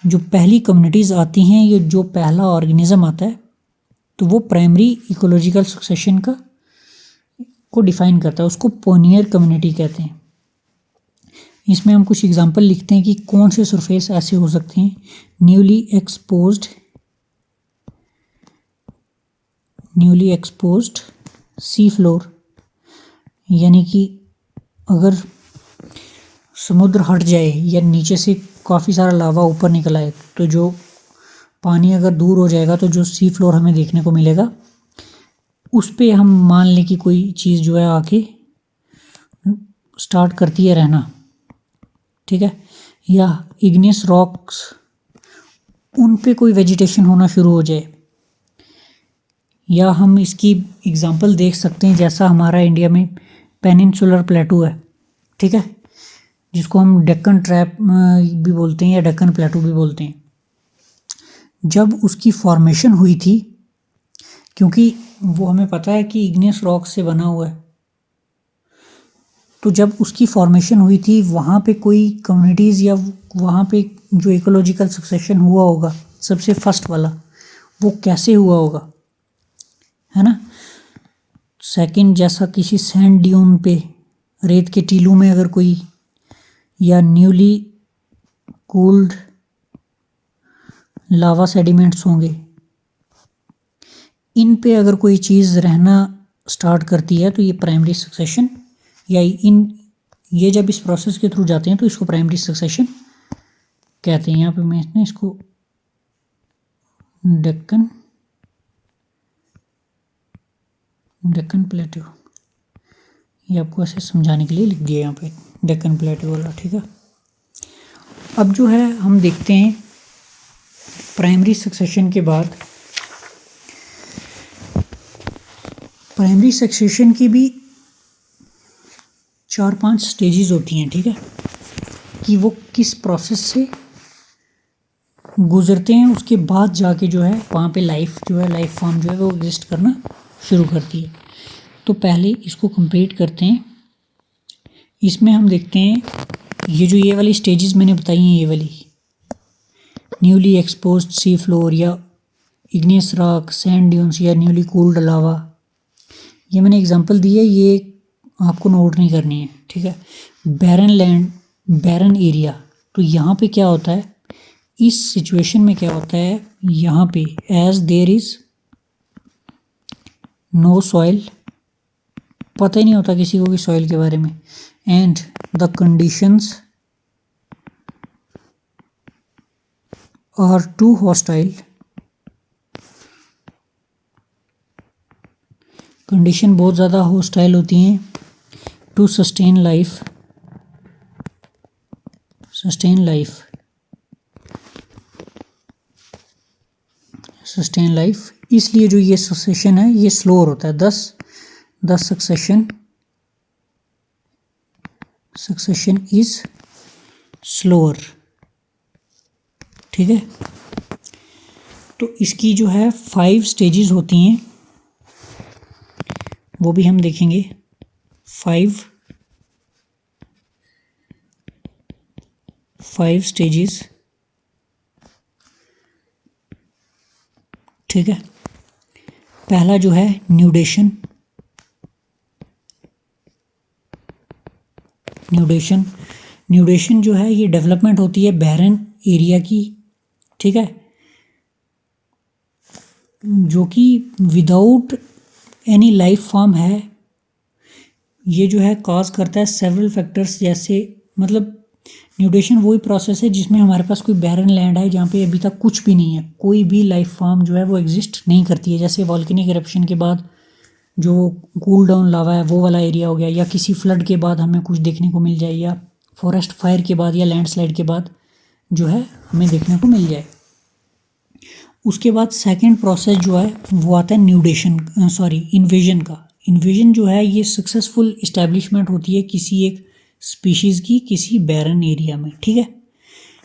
जो पहली कम्युनिटीज़ आती हैं, ये जो पहला ऑर्गेनिज्म आता है, तो वो प्राइमरी इकोलॉजिकल सक्सेशन को डिफाइन करता है, उसको पोनियर कम्युनिटी कहते हैं। इसमें हम कुछ एग्जांपल लिखते हैं कि कौन से सरफेस ऐसे हो सकते हैं। न्यूली एक्सपोज्ड सी फ्लोर, यानी कि अगर समुद्र हट जाए या नीचे से काफ़ी सारा लावा ऊपर निकल आए, तो जो पानी अगर दूर हो जाएगा तो जो सी फ्लोर हमें देखने को मिलेगा, उस पे हम मान लें कि कोई चीज़ जो है आके स्टार्ट करती है रहना। ठीक है, या इग्नियस रॉक्स, उन पे कोई वेजिटेशन होना शुरू हो जाए। या हम इसकी एग्जांपल देख सकते हैं, जैसा हमारा इंडिया में पेनिनसुलर प्लेटू है। ठीक है, जिसको हम डेक्कन ट्रैप भी बोलते हैं या डेक्कन प्लेटू भी बोलते हैं। जब उसकी फॉर्मेशन हुई थी, क्योंकि वो हमें पता है कि इग्नियस रॉक से बना हुआ है, तो जब उसकी फॉर्मेशन हुई थी, वहाँ पे कोई कम्युनिटीज़ या वहाँ पे जो इकोलॉजिकल सक्सेशन हुआ होगा सबसे फर्स्ट वाला, वो कैसे हुआ होगा, है ना। सेकंड, जैसा किसी सैंड ड्यून पे, रेत के टीलों में अगर कोई, या न्यूली कूल्ड लावा सेडिमेंट्स होंगे, इन पे अगर कोई चीज़ रहना स्टार्ट करती है, तो ये प्राइमरी सक्सेशन, या ये जब इस प्रोसेस के थ्रू जाते हैं तो इसको प्राइमरी सक्सेशन कहते हैं। यहाँ पे मैं इसको डेक्कन प्लेटू, ये आपको ऐसे समझाने के लिए लिख दिया यहाँ पे, डेक्कन प्लेटू वाला। ठीक है, अब जो है हम देखते हैं प्राइमरी सक्सेशन के बाद, प्राइमरी सक्सेशन की भी 4-5 स्टेजेस होती हैं, ठीक है, कि वो किस प्रोसेस से गुजरते हैं, उसके बाद जाके जो है वहाँ पे लाइफ जो है, लाइफ फॉर्म जो है वो एग्जिस्ट करना शुरू करती है। तो पहले इसको कंप्लीट करते हैं। इसमें हम देखते हैं ये वाली स्टेजेस मैंने बताई हैं, ये वाली न्यूली एक्सपोज्ड सी फ्लोर या इग्नियस रॉक, सैंड ड्यून्स या न्यूली कूल्ड लावा, ये मैंने एग्जांपल दी है, ये आपको नोट नहीं करनी है, ठीक है। बैरन लैंड, बैरन एरिया, तो यहाँ पे क्या होता है, इस सिचुएशन में क्या होता है, यहाँ पे as there is no soil, पता ही नहीं होता किसी को कि सॉइल के बारे में, and the conditions are too hostile, condition बहुत ज़्यादा हॉस्टाइल होती हैं, to sustain life, sustain life, इसलिए जो ये सक्सेशन है ये स्लोअर होता है, द सक्सेशन इज स्लोअर, ठीक है। तो इसकी जो है 5 स्टेजेस होती हैं, वो भी हम देखेंगे। 5 स्टेजेस, ठीक है। पहला जो है न्यूडेशन, न्यूडेशन जो है ये डेवलपमेंट होती है बैरन एरिया की, ठीक है, जो कि विदाउट एनी लाइफ फॉर्म है। ये जो है कॉज करता है सेवरल फैक्टर्स, जैसे मतलब न्यूडेशन वही प्रोसेस है जिसमें हमारे पास कोई बैरन लैंड है जहाँ पे अभी तक कुछ भी नहीं है, कोई भी लाइफ फॉर्म जो है वो एग्जिस्ट नहीं करती है, जैसे वॉल्केनिक इरप्शन के बाद जो कूल डाउन लावा है वो वाला एरिया हो गया, या किसी फ्लड के बाद हमें कुछ देखने को मिल जाए, या फॉरेस्ट फायर के बाद या लैंडस्लाइड के बाद जो है हमें देखने को मिल जाए। उसके बाद सेकंड प्रोसेस जो है वो आता है इन्वेजन का। इन्वेजन जो है ये सक्सेसफुल इस्टेब्लिशमेंट होती है किसी एक स्पीशीज़ की किसी बैरन एरिया में, ठीक है।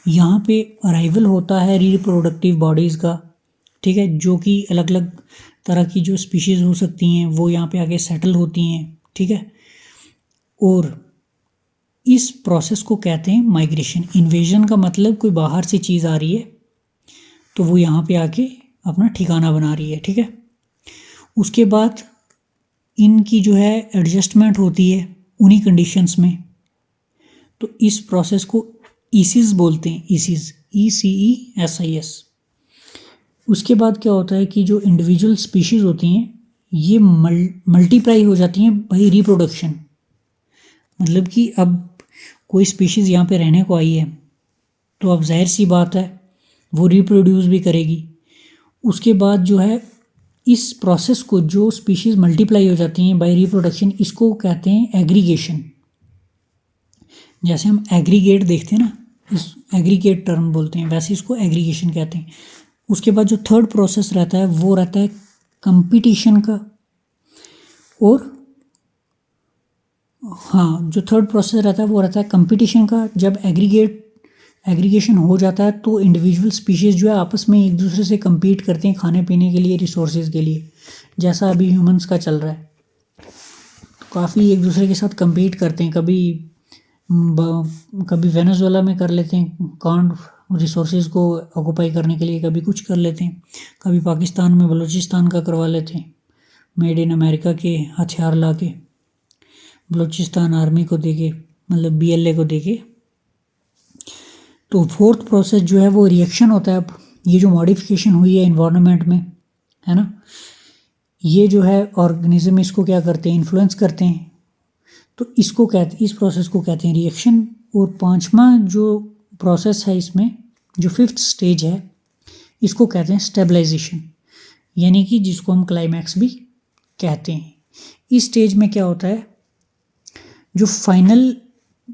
यहाँ पे अराइवल होता है रिप्रोडक्टिव बॉडीज़ का, ठीक है, जो कि अलग अलग तरह की जो स्पीशीज़ हो सकती हैं वो यहाँ पे आगे सेटल होती हैं, ठीक है। और इस प्रोसेस को कहते हैं माइग्रेशन। इन्वेजन का मतलब कोई बाहर से चीज़ आ रही है तो वो यहाँ पे आके अपना ठिकाना बना रही है, ठीक है। उसके बाद इनकी जो है एडजस्टमेंट होती है उन्हीं कंडीशंस में, तो इस प्रोसेस को ईसीज बोलते हैं, ईसीज, ECESIS। उसके बाद क्या होता है कि जो इंडिविजुअल स्पीशीज़ होती हैं ये मल्टीप्लाई हो जाती हैं बाई रिप्रोडक्शन, मतलब कि अब कोई स्पीशीज़ यहाँ पे रहने को आई है तो अब जाहिर सी बात है वो रिप्रोड्यूस भी करेगी। उसके बाद जो है इस प्रोसेस को जो स्पीशीज़ मल्टीप्लाई हो जाती हैं बाय रिप्रोडक्शन, इसको कहते हैं एग्रीगेशन। जैसे हम एग्रीगेट देखते हैं ना, इस एग्रीगेट टर्म बोलते हैं, वैसे इसको एग्रीगेशन कहते हैं। उसके बाद जो थर्ड प्रोसेस रहता है वो रहता है कंपटीशन का, और हाँ जो थर्ड प्रोसेस रहता है वो रहता है कंपटीशन का। जब एग्रीगेशन हो जाता है तो इंडिविजुअल स्पीशीज़ जो है आपस में एक दूसरे से compete करते हैं खाने पीने के लिए, रिसोर्सेज के लिए, जैसा अभी ह्यूमंस का चल रहा है। तो काफ़ी एक दूसरे के साथ compete करते हैं, कभी वेनेजुएला में कर लेते हैं कांड रिसोर्सेज को ऑक्यूपाई करने के लिए, कभी कुछ कर लेते हैं, कभी पाकिस्तान में बलूचिस्तान का करवा लेते हैं, मेड इन अमेरिका के हथियार ला के बलूचिस्तान आर्मी को देके, मतलब BLA को देके। तो फोर्थ प्रोसेस जो है वो रिएक्शन होता है। अब ये जो मॉडिफिकेशन हुई है इन्वायरमेंट में, है ना, ये जो है ऑर्गेनिज्म इसको क्या करते हैं, इन्फ्लुएंस करते हैं, तो इस प्रोसेस को कहते हैं रिएक्शन। और पांचवा जो प्रोसेस है इसमें, जो फिफ्थ स्टेज है, इसको कहते हैं स्टेबलाइजेशन, यानी कि जिसको हम क्लाइमैक्स भी कहते हैं। इस स्टेज में क्या होता है, जो फाइनल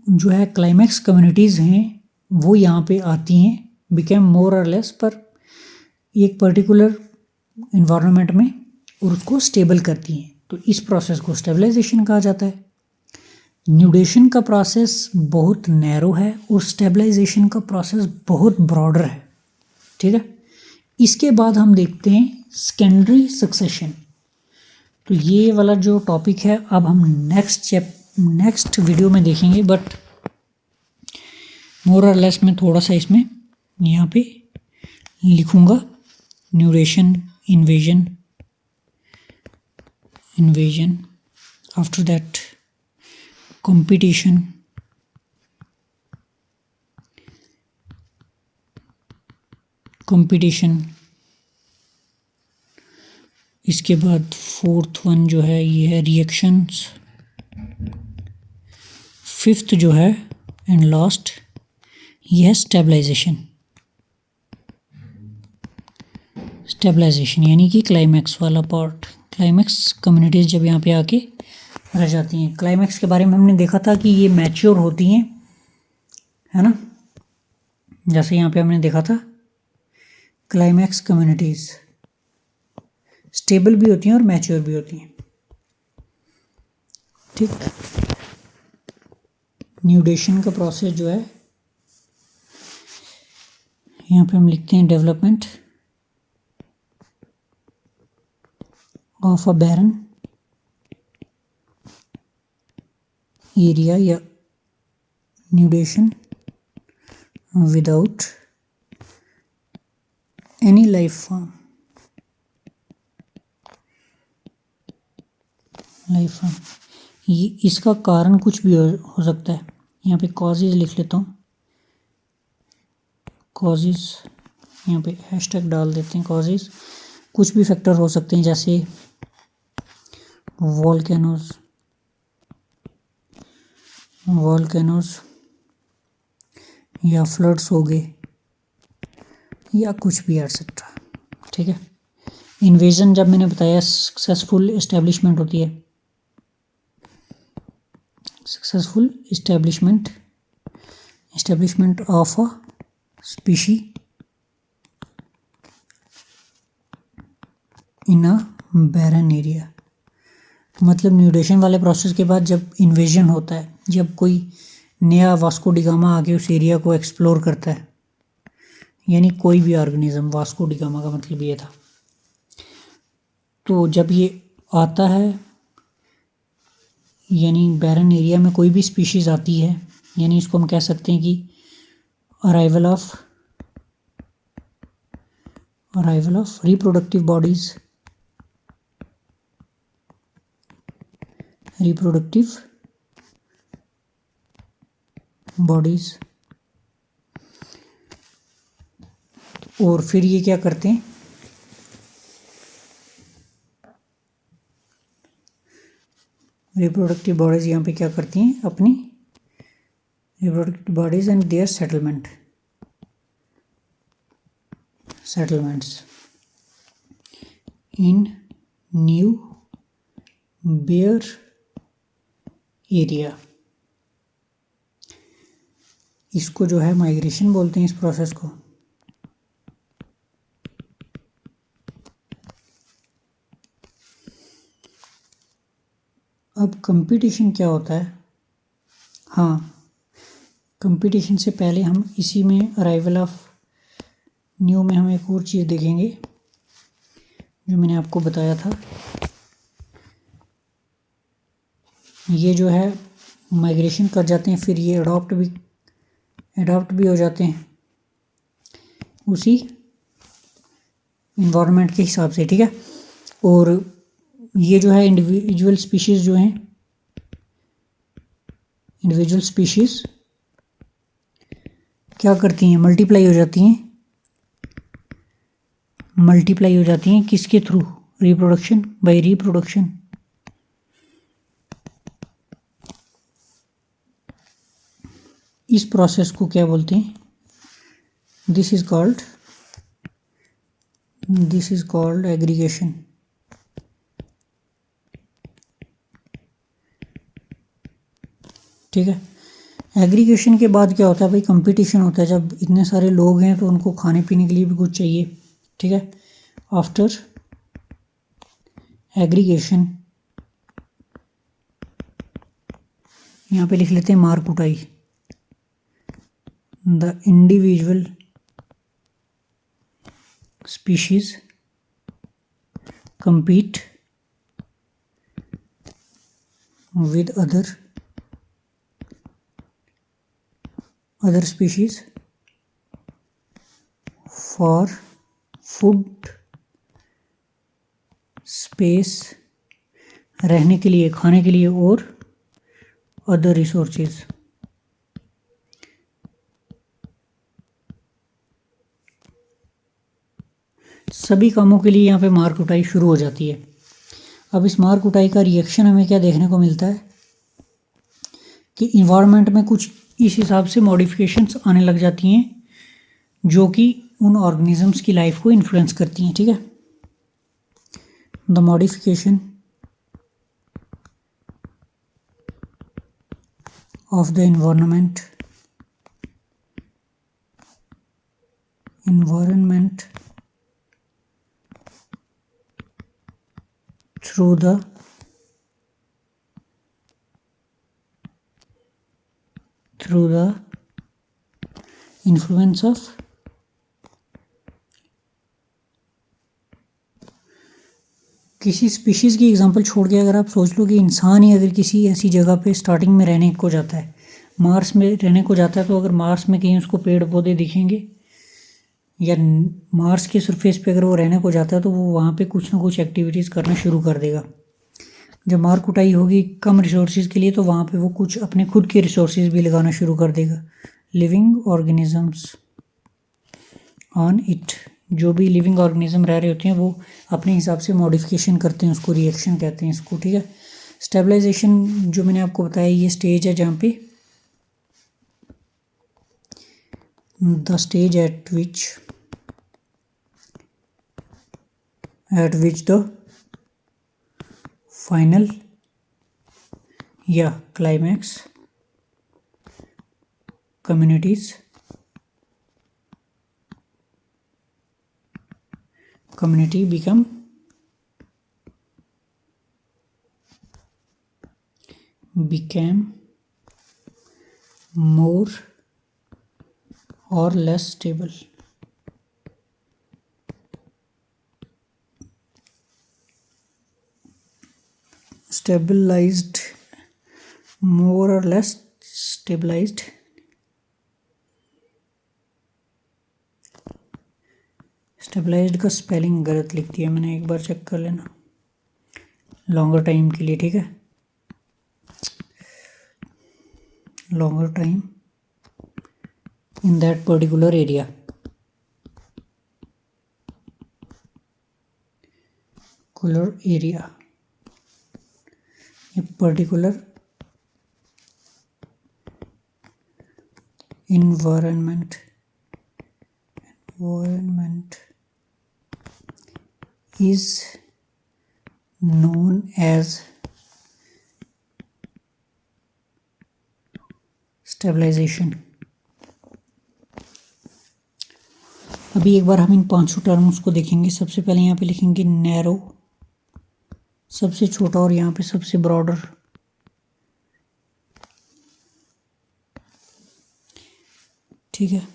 जो है क्लाइमैक्स कम्युनिटीज़ हैं वो यहाँ पे आती हैं, बिकेम मोर और लेस, पर एक पर्टिकुलर इन्वायरमेंट में और उसको स्टेबल करती हैं। तो इस प्रोसेस को स्टेबलाइजेशन कहा जाता है। न्यूडेशन का प्रोसेस बहुत नैरो है और स्टेबलाइजेशन का प्रोसेस बहुत ब्रॉडर है। ठीक है, इसके बाद हम देखते हैं सेकेंडरी सक्सेशन। तो ये वाला जो टॉपिक है अब हम नेक्स्ट वीडियो में देखेंगे, बट मोर और लेस मैं थोड़ा सा इसमें यहाँ पे लिखूँगा। न्यूडेशन, invasion, after that competition, इसके बाद फोर्थ वन जो है ये है रिएक्शंस, फिफ्थ जो है एंड लास्ट ये है स्टेबलाइजेशन यानी कि क्लाइमैक्स वाला पार्ट। क्लाइमैक्स कम्युनिटीज़ जब यहाँ पे आके रह जाती हैं। क्लाइमैक्स के बारे में हमने देखा था कि ये मैच्योर होती हैं, है ना, जैसे यहाँ पे हमने देखा था क्लाइमैक्स कम्युनिटीज़ स्टेबल भी होती हैं और मैच्योर भी होती हैं। ठीक, न्यूडेशन का प्रोसेस जो है यहाँ पे हम लिखते हैं development of a barren area या nudation without any life form. ये इसका कारण कुछ भी हो सकता है। यहाँ पे कॉजेज लिख लेता हूँ, कॉजेज यहाँ पे हैशटैग डाल देते हैं। कॉजेज कुछ भी फैक्टर हो सकते हैं, जैसे वॉल्केनोज या फ्लड्स हो गए या कुछ भी एटसेट्रा। ठीक है, इन्वेजन जब मैंने बताया सक्सेसफुल एस्टेब्लिशमेंट होती है, successful establishment of a species in a barren area. मतलब न्यूडेशन वाले प्रोसेस के बाद जब इन्वेजन होता है, जब कोई नया वास्को डिगामा आके उस एरिया को एक्सप्लोर करता है, यानी कोई भी ऑर्गेनिज्म, वास्को डिगामा का मतलब ये था। तो जब ये आता है, यानी बैरन एरिया में कोई भी स्पीशीज़ आती है, यानी इसको हम कह सकते हैं कि अराइवल ऑफ रिप्रोडक्टिव बॉडीज़। और फिर ये क्या करते हैं, रिप्रोडक्टिव बॉडीज़ यहाँ पे क्या करती हैं, अपनी reproductive bodies and their settlements in new bare area. इसको जो है माइग्रेशन बोलते हैं, इस प्रोसेस को। अब कंपटीशन क्या होता है? हाँ, कंपटीशन से पहले हम इसी में अराइवल ऑफ न्यू में हम एक और चीज़ देखेंगे जो मैंने आपको बताया था। ये जो है माइग्रेशन कर जाते हैं, फिर ये अडॉप्ट भी हो जाते हैं उसी इन्वायरमेंट के हिसाब से। ठीक है, और ये जो है इंडिविजुअल स्पीशीज़ क्या करती हैं, मल्टीप्लाई हो जाती हैं किसके थ्रू? By reproduction. इस प्रोसेस को क्या बोलते हैं? This is called aggregation. ठीक है, एग्रीगेशन के बाद क्या होता है भाई, कंपटीशन होता है। जब इतने सारे लोग हैं तो उनको खाने पीने के लिए भी कुछ चाहिए, ठीक है। आफ्टर एग्रीगेशन, यहाँ पे लिख लेते हैं मार कुटाई। The individual species compete with other species for food, space, रहने के लिए, खाने के लिए, और other resources। सभी कामों के लिए यहाँ पे मार कुटाई शुरू हो जाती है। अब इस मार कुटाई का रिएक्शन हमें क्या देखने को मिलता है कि इन्वायरमेंट में कुछ इस हिसाब से मॉडिफिकेशंस आने लग जाती हैं जो कि उन ऑर्गेनिजम्स की लाइफ को इन्फ्लुएंस करती हैं, ठीक है। The modification of the environment through the influence of किसी स्पीशीज़ की एग्जांपल छोड़ के अगर आप सोच लो कि इंसान ही अगर किसी ऐसी जगह पे स्टार्टिंग में रहने को जाता है, मार्स में रहने को जाता है, तो अगर मार्स में कहीं उसको पेड़ पौधे दिखेंगे या मार्स के सरफेस पे अगर वो रहने को जाता है तो वो वहाँ पे कुछ ना कुछ एक्टिविटीज़ करना शुरू कर देगा। जब मार कुटाई होगी कम रिसोर्सेज के लिए तो वहाँ पे वो कुछ अपने खुद के रिसोर्सेज भी लगाना शुरू कर देगा। लिविंग ऑर्गेनिजम्स ऑन इट, जो भी लिविंग ऑर्गेनिज्म रह रहे होते हैं वो अपने हिसाब से मॉडिफिकेशन करते हैं, उसको रिएक्शन कहते हैं इसको, ठीक है। स्टेबलाइजेशन जो मैंने आपको बताया ये स्टेज है जहाँ पे the stage eight which the final या climax community become became more or less stable। Stabilized, more or less stabilized। Stabilised का स्पेलिंग गलत लिख दिया मैंने, एक बार चेक कर लेना लॉन्गर टाइम के लिए, ठीक है। Longer time in that particular area. ये particular environment is known as stabilization। अभी एक बार हम इन पांचों टर्म्स को देखेंगे। सबसे पहले यहाँ पे लिखेंगे नैरो, सबसे छोटा, और यहाँ पे सबसे ब्रॉडर। ठीक है,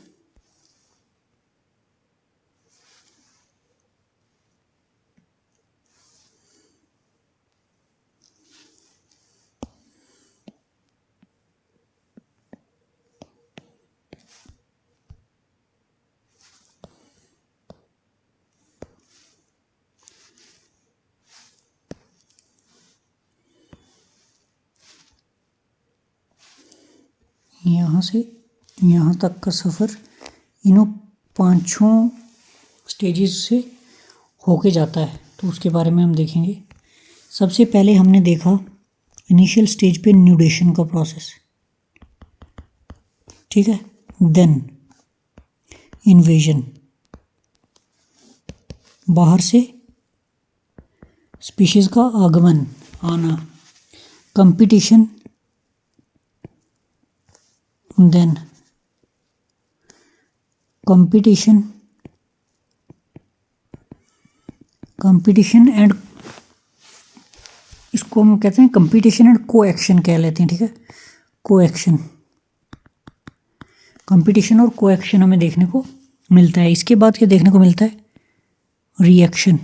यहाँ से यहाँ तक का सफ़र इन्हों पांचों स्टेजेस से होके जाता है, तो उसके बारे में हम देखेंगे। सबसे पहले हमने देखा इनिशियल स्टेज पे न्यूडेशन का प्रोसेस, ठीक है। देन इन्वेजन, बाहर से स्पीशीज़ का आगमन, आना। कंपटीशन देन कंपटीशन एंड, इसको हम कहते हैं कंपटीशन एंड कोएक्शन कह लेते हैं, ठीक है। कोएक्शन, कंपटीशन और कोएक्शन हमें देखने को मिलता है। इसके बाद क्या देखने को मिलता है? रिएक्शन।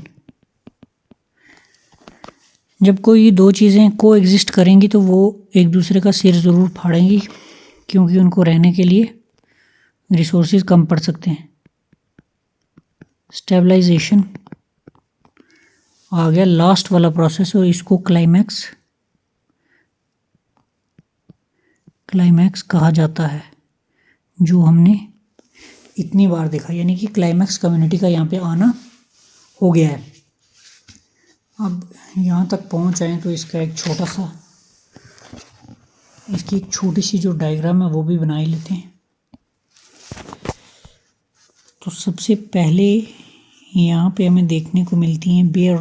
जब कोई दो चीज़ें को एग्जिस्ट करेंगी तो वो एक दूसरे का सिर ज़रूर फाड़ेंगी, क्योंकि उनको रहने के लिए रिसोर्सेज कम पड़ सकते हैं। स्टेबलाइजेशन आ गया लास्ट वाला प्रोसेस, और इसको क्लाइमैक्स कहा जाता है, जो हमने इतनी बार देखा। यानी कि क्लाइमैक्स कम्युनिटी का यहाँ पे आना हो गया है। अब यहाँ तक पहुँच आए तो इसका एक छोटा सा, इसकी एक छोटी सी जो डायग्राम है वो भी बना ही लेते हैं। तो सबसे पहले यहाँ पे हमें देखने को मिलती हैं बेयर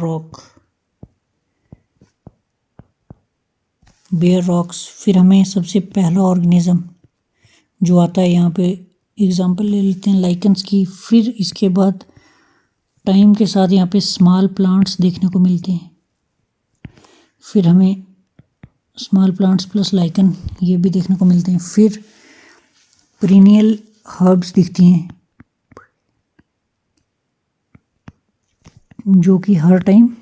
रॉक्स। फिर हमें सबसे पहला ऑर्गेनिज्म जो आता है, यहाँ पे एग्जांपल ले लेते हैं लाइकन्स की। फिर इसके बाद टाइम के साथ यहाँ पे स्मॉल प्लांट्स देखने को मिलते हैं। फिर हमें स्मॉल प्लांट्स प्लस लाइकन ये भी देखने को मिलते हैं। फिर पीरियनियल हर्ब्स दिखती हैं, जो कि हर टाइम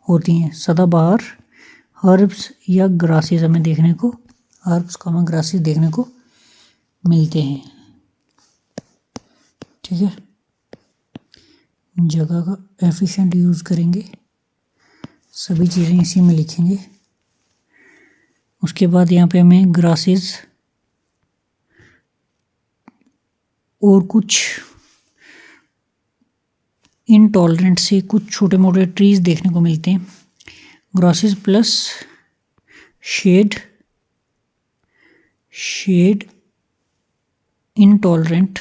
होती हैं। सदाबहार हर्ब्स या ग्रासेस हमें देखने को, हर्ब्स का हमें ग्रासेस देखने को मिलते हैं, ठीक है। जगह का एफिशिएंट यूज़ करेंगे, सभी चीज़ें इसी में लिखेंगे। उसके बाद यहाँ पे हमें ग्रासेस और कुछ इनटॉलरेंट से कुछ छोटे मोटे ट्रीज देखने को मिलते हैं। ग्रासेस प्लस शेड इनटॉलरेंट,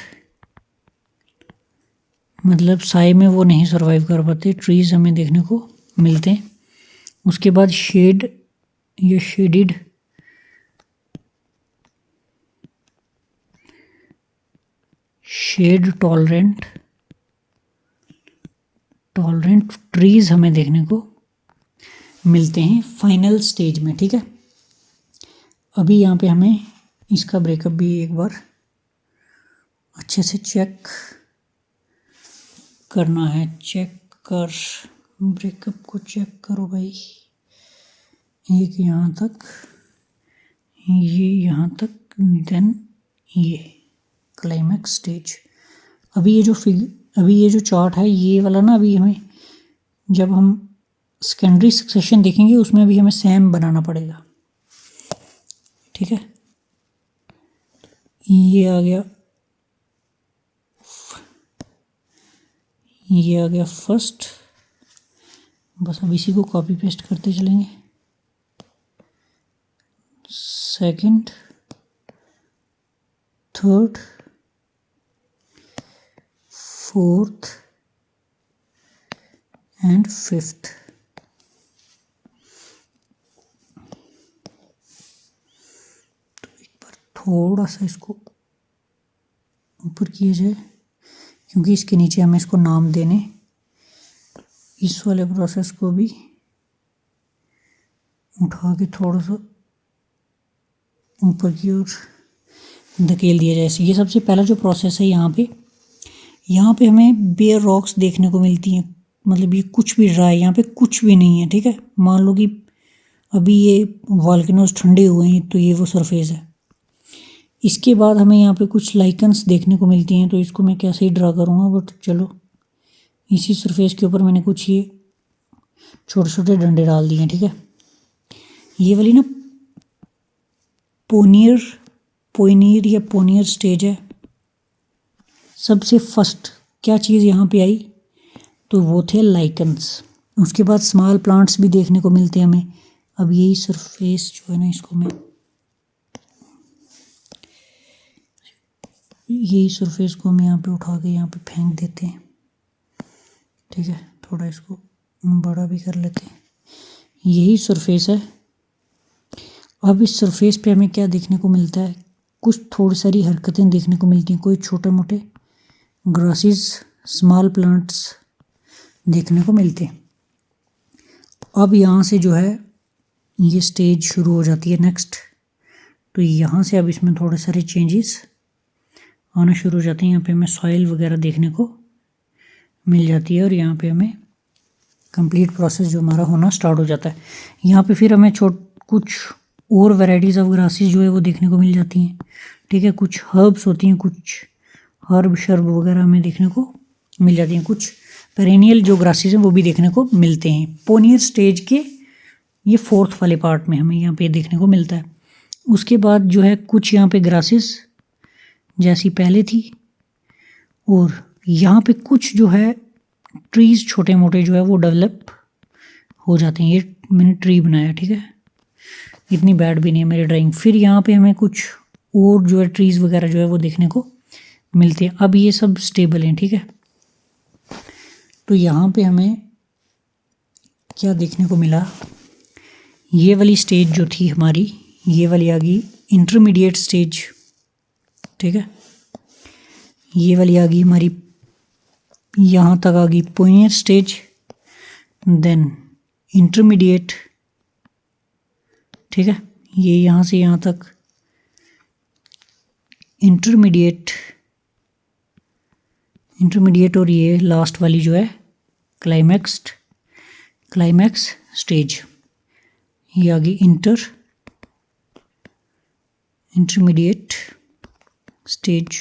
मतलब साए में वो नहीं सरवाइव कर पाते, ट्रीज हमें देखने को मिलते हैं। उसके बाद शेड या शेडिड शेड टॉलरेंट ट्रीज हमें देखने को मिलते हैं फाइनल स्टेज में, ठीक है। अभी यहाँ पे हमें इसका ब्रेकअप भी एक बार अच्छे से चेक करना है। ब्रेकअप को चेक करो भाई। एक यहाँ तक, ये यहाँ तक, देन ये क्लाइमैक्स स्टेज। अभी ये जो चार्ट है ये वाला ना, अभी हमें जब हम सेकेंडरी सक्सेशन देखेंगे उसमें भी हमें सेम बनाना पड़ेगा, ठीक है। ये आ गया फर्स्ट, बस अब इसी को कॉपी पेस्ट करते चलेंगे। Second, third, fourth and fifth. तो एक बार थोड़ा सा इसको ऊपर किया जाए, क्योंकि इसके नीचे हमें इसको नाम देने। इस वाले प्रोसेस को भी उठा के थोड़ा सा ऊपर की ओर धकेल दिया जाए। ये सबसे पहला जो प्रोसेस है, यहाँ पे हमें बेयर रॉक्स देखने को मिलती हैं। मतलब ये कुछ भी ड्राई, यहाँ पे कुछ भी नहीं है, ठीक है। मान लो कि अभी ये वॉल्केनोज ठंडे हुए हैं, तो ये वो सरफेस है। इसके बाद हमें यहाँ पे कुछ लाइकन्स देखने को मिलती हैं, तो इसको मैं कैसे ही ड्रा करूँगा, बट चलो इसी सरफेस के ऊपर मैंने कुछ ये छोटे छोटे डंडे डाल दिए हैं, ठीक है। ये वाली ना पोनियर स्टेज है। सबसे फर्स्ट क्या चीज़ यहाँ पे आई, तो वो थे लाइकन्स। उसके बाद स्मॉल प्लांट्स भी देखने को मिलते हैं हमें। अब यही सरफेस जो है ना, इसको मैं यही सरफेस को हम यहाँ पे उठा के यहाँ पे फेंक देते हैं, ठीक है। थोड़ा इसको बड़ा भी कर लेते हैं। यही सरफेस है। अब इस सरफेस पे हमें क्या देखने को मिलता है, कुछ थोड़ी सारी हरकतें देखने को मिलती हैं, कोई छोटे मोटे ग्रासेस, स्मॉल प्लांट्स देखने को मिलते हैं। अब यहाँ से जो है ये स्टेज शुरू हो जाती है नेक्स्ट। तो यहाँ से अब इसमें थोड़े सारे चेंजेस आना शुरू हो जाते हैं। यहाँ पे हमें सॉइल वगैरह देखने को मिल जाती है और यहाँ पे हमें कंप्लीट प्रोसेस जो हमारा होना स्टार्ट हो जाता है। यहाँ पे फिर हमें कुछ और वैरायटीज़ ऑफ ग्रासेस जो है वो देखने को मिल जाती हैं, ठीक है। कुछ हर्ब्स होती हैं, कुछ हर्ब शर्ब वगैरह हमें देखने को मिल जाती हैं। कुछ पेरेनियल जो ग्रासेस हैं वो भी देखने को मिलते हैं। पोनियर स्टेज के ये 4th वाले पार्ट में हमें यहाँ पे देखने को मिलता है। उसके बाद जो है कुछ यहाँ पे ग्रासेस जैसी पहले थी, और यहाँ पे कुछ जो है ट्रीज़ छोटे मोटे जो है वो डेवलप हो जाते हैं। ये मैंने ट्री बनाया, ठीक है, इतनी बैड भी नहीं है मेरी ड्राइंग। फिर यहाँ पे हमें कुछ और जो है ट्रीज़ वगैरह जो है वो देखने को मिलते हैं। अब ये सब स्टेबल हैं, ठीक है। तो यहाँ पे हमें क्या देखने को मिला, ये वाली स्टेज जो थी हमारी, ये वाली आ गई इंटरमीडिएट स्टेज, ठीक है। ये वाली आ गई हमारी, यहाँ तक आ गई पोनियर स्टेज, देन इंटरमीडिएट, ठीक है। ये यहाँ से यहाँ तक इंटरमीडिएट, और ये लास्ट वाली जो है क्लाइमैक्स स्टेज, ये आ गई इंटरमीडिएट स्टेज।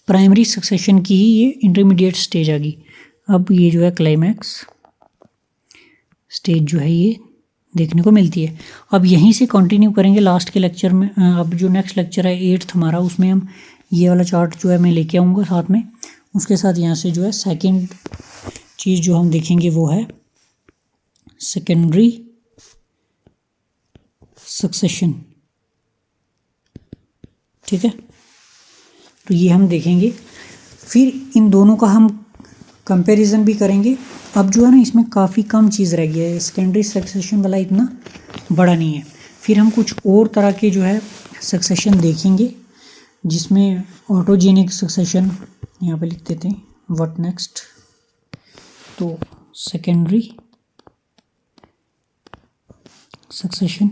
प्राइमरी सक्सेशन की ही ये इंटरमीडिएट स्टेज आ गई। अब ये जो है क्लाइमैक्स स्टेज जो है ये देखने को मिलती है। अब यहीं से कंटिन्यू करेंगे लास्ट के लेक्चर में। अब जो नेक्स्ट लेक्चर है 8th हमारा, उसमें हम ये वाला चार्ट जो है मैं लेके आऊँगा साथ में। उसके साथ यहाँ से जो है सेकंड चीज़ जो हम देखेंगे वो है सेकेंडरी सक्सेशन, ठीक है। तो ये हम देखेंगे, फिर इन दोनों का हम कंपैरिजन भी करेंगे। अब जो है ना इसमें काफ़ी कम चीज़ रह गई है, सेकेंडरी सक्सेशन वाला इतना बड़ा नहीं है। फिर हम कुछ और तरह के जो है सक्सेशन देखेंगे, जिसमें ऑटोजेनिक सक्सेशन यहाँ पे लिख देते हैं, व्हाट नेक्स्ट। तो secondary succession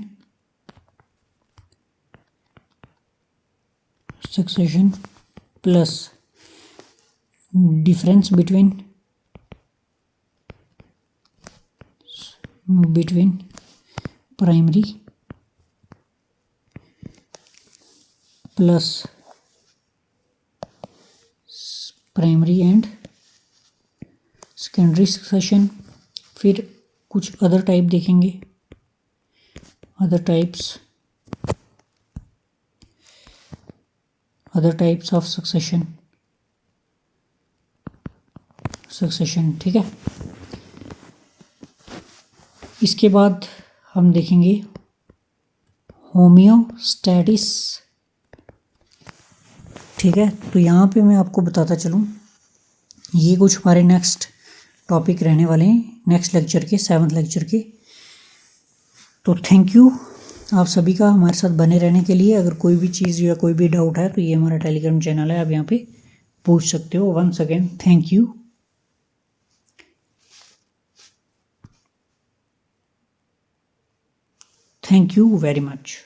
plus difference between primary and secondary succession. फिर कुछ अदर टाइप देखेंगे, अदर टाइप्स ऑफ सक्सेशन, ठीक है। इसके बाद हम देखेंगे होमियोस्टैटिस, ठीक है। तो यहाँ पे मैं आपको बताता चलूँ, ये कुछ हमारे नेक्स्ट टॉपिक रहने वाले हैं नेक्स्ट लेक्चर के, 7th लेक्चर के। तो थैंक यू आप सभी का हमारे साथ बने रहने के लिए। अगर कोई भी चीज़ या कोई भी डाउट है तो ये हमारा टेलीग्राम चैनल है, आप यहाँ पे पूछ सकते हो। Once again thank you very much.